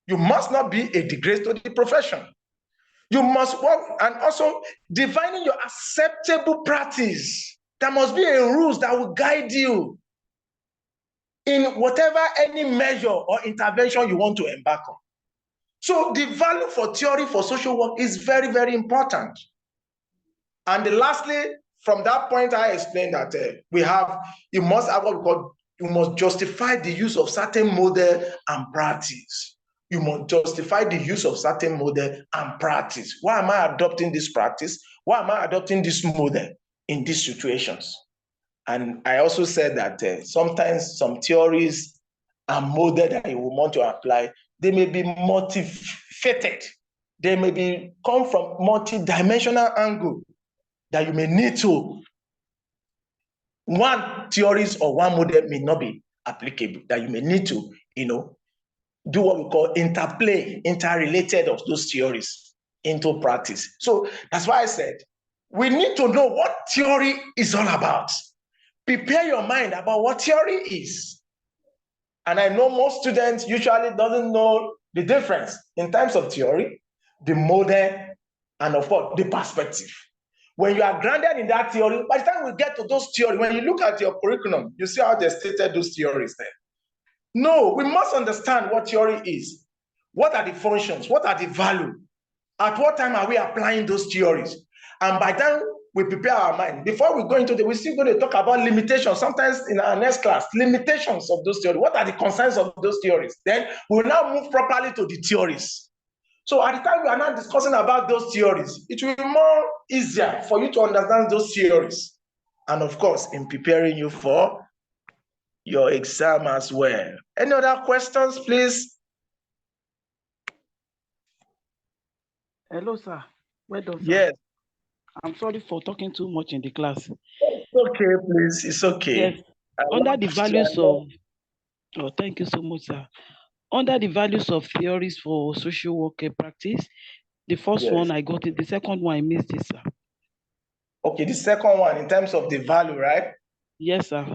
You must not be a disgrace to the profession. You must work, and also defining your acceptable practice. There must be a rules that will guide you in whatever any measure or intervention you want to embark on. So the value for theory for social work is very, very important. And lastly, from that point, I explained that you must have what we call, you must justify the use of certain model and practice. You must justify the use of certain model and practice. Why am I adopting this practice? Why am I adopting this model in these situations? And I also said that sometimes some theories and model that you will want to apply, they may be multifaceted. They may come from multi-dimensional angle that you may need to. One theories or one model may not be applicable, that you may need to, do what we call interplay, interrelated of those theories into practice. So that's why I said, we need to know what theory is all about. Prepare your mind about what theory is. And I know most students usually doesn't know the difference in terms of theory, the model, and of course, the perspective. When you are grounded in that theory, by the time we get to those theories, when you look at your curriculum, you see how they stated those theories there. No, we must understand what theory is. What are the functions? What are the value? At what time are we applying those theories? And by the time we prepare our mind, before we go into we're still going to talk about limitations, sometimes in our next class, limitations of those theories. What are the concerns of those theories? Then we'll now move properly to the theories. So at the time we are not discussing about those theories, it will be more easier for you to understand those theories. And of course, in preparing you for your exam as well. Any other questions, please? Hello, sir. Well done, sir. Yes. I'm sorry for talking too much in the class. It's okay, please. It's okay. Yes. Under the values of, thank you so much, sir. Under the values of theories for social work practice, the first one I got it, the second one I missed it, sir. Okay, the second one in terms of the value, right? Yes, sir.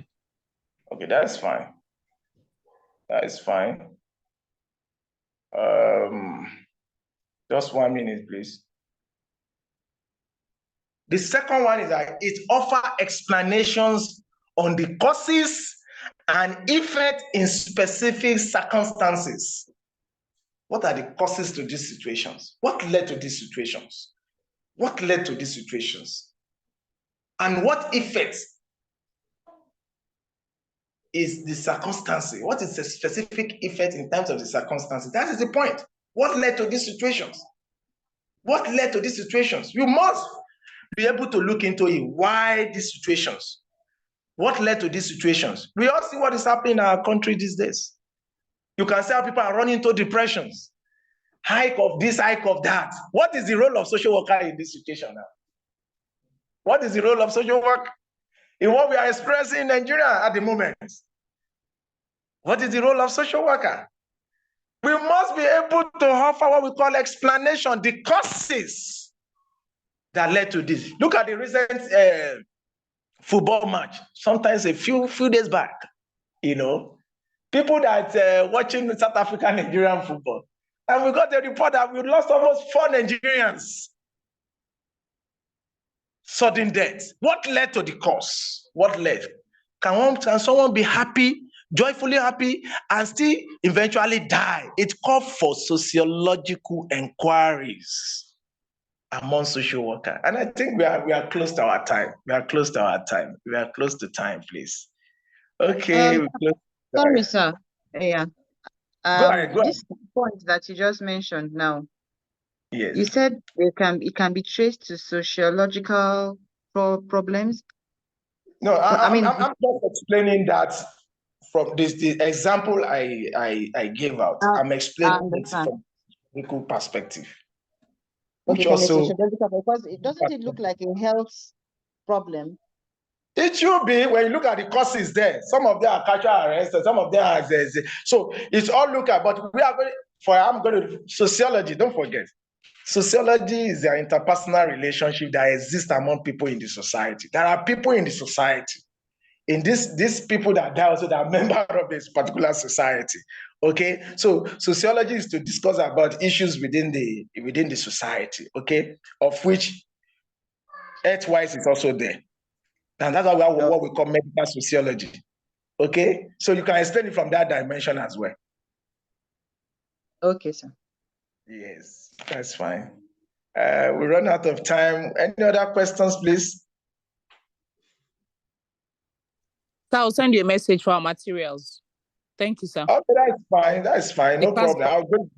Okay, that's fine. That is fine. Just 1 minute, please. The second one is that it offers explanations on the causes and effect in specific circumstances. What are the causes to these situations? What led to these situations? What led to these situations? And what effects is the circumstance? What is the specific effect in terms of the circumstances? That is the point. What led to these situations? What led to these situations? You must be able to look into it. Why these situations? What led to these situations? We all see what is happening in our country these days. You can see how people are running into depressions. Hike of this, hike of that. What is the role of social worker in this situation now? What is the role of social work in what we are experiencing in Nigeria at the moment? What is the role of social worker? We must be able to offer what we call explanation, the causes that led to this. Look at the recent football match, sometimes a few days back, people that watching South African Nigerian football, and we got a report that we lost almost 4 Nigerians. Sudden death. What led to the cause? What led? Can someone be happy, joyfully happy, and still eventually die? It called for sociological inquiries among social workers. And I think we are close to our time. We are close to our time. We are close to time, please. Okay. Sorry, sir. Yeah. Go ahead. This point that you just mentioned now. Yes. You said it can be traced to sociological problems. No, I'm just explaining that from the example I gave out. I'm explaining it from a medical perspective. Okay, from a sociological, because doesn't it look like a health problem? It should be. When you look at the causes there, some of them are cultural arrests, some of them are so it's all look at. But I'm going to sociology. Don't forget, sociology is the interpersonal relationship that exists among people in the society. There are people in the society, in these people that die also that are members of this particular society. Okay, so sociology is to discuss about issues within the society. Okay, of which earthwise is also there. And that's why we have what we call medical sociology. Okay? So you can explain it from that dimension as well. Okay, sir. Yes, that's fine. We run out of time. Any other questions, please? So I'll send you a message for our materials. Thank you, sir. Okay, that's fine. That's fine. No Because- problem. I'll go.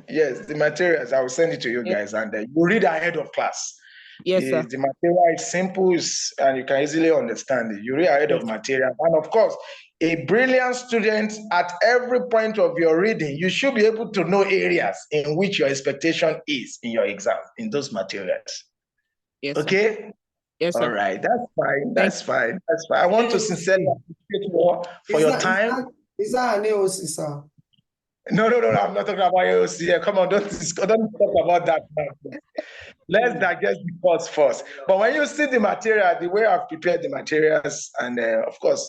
Yes, the materials. I will send it to you guys, and you read ahead of class. Yes, sir. The material is simple, and you can easily understand it. You read ahead of material, and of course, a brilliant student at every point of your reading, you should be able to know areas in which your expectation is in your exam in those materials. Yes. Okay. Sir. Yes, sir. All right. That's fine. That's fine. That's fine. I want to sincerely appreciate you for your time. Is that an AOC, sir? No, I'm not talking about AOC. Yeah, come on, don't talk about that now. Let's digest the course first. But when you see the material, the way I've prepared the materials, and of course,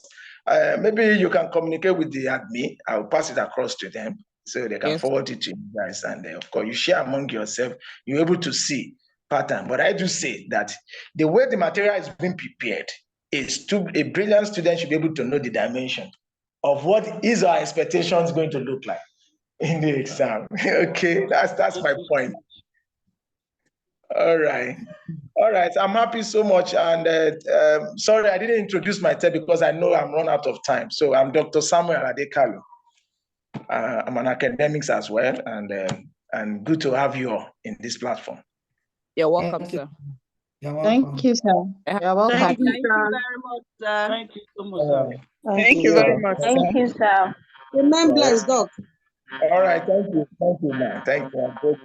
maybe you can communicate with the admin. I'll pass it across to them so they can forward it to you guys. And of course, you share among yourself. You're able to see pattern. But I do say that the way the material is being prepared is to a brilliant student should be able to know the dimension of what is our expectations going to look like in the exam. Okay, that's my point. All right. I'm happy so much. And sorry, I didn't introduce myself because I know I'm run out of time. So I'm Dr. Samuel Adekalu. I'm an academics as well, and good to have you all in this platform. You're welcome, sir. You're welcome. Thank you, sir. You're welcome. Thank you very much, sir. Thank you so much, sir. Thank you very much. Thank you, sir. Remain blessed, Doc. All right. Thank you. Thank you, man. Thank you.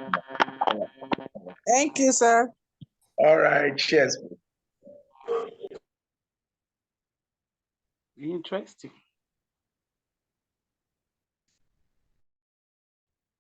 Thank you, sir. All right. Cheers. Interesting.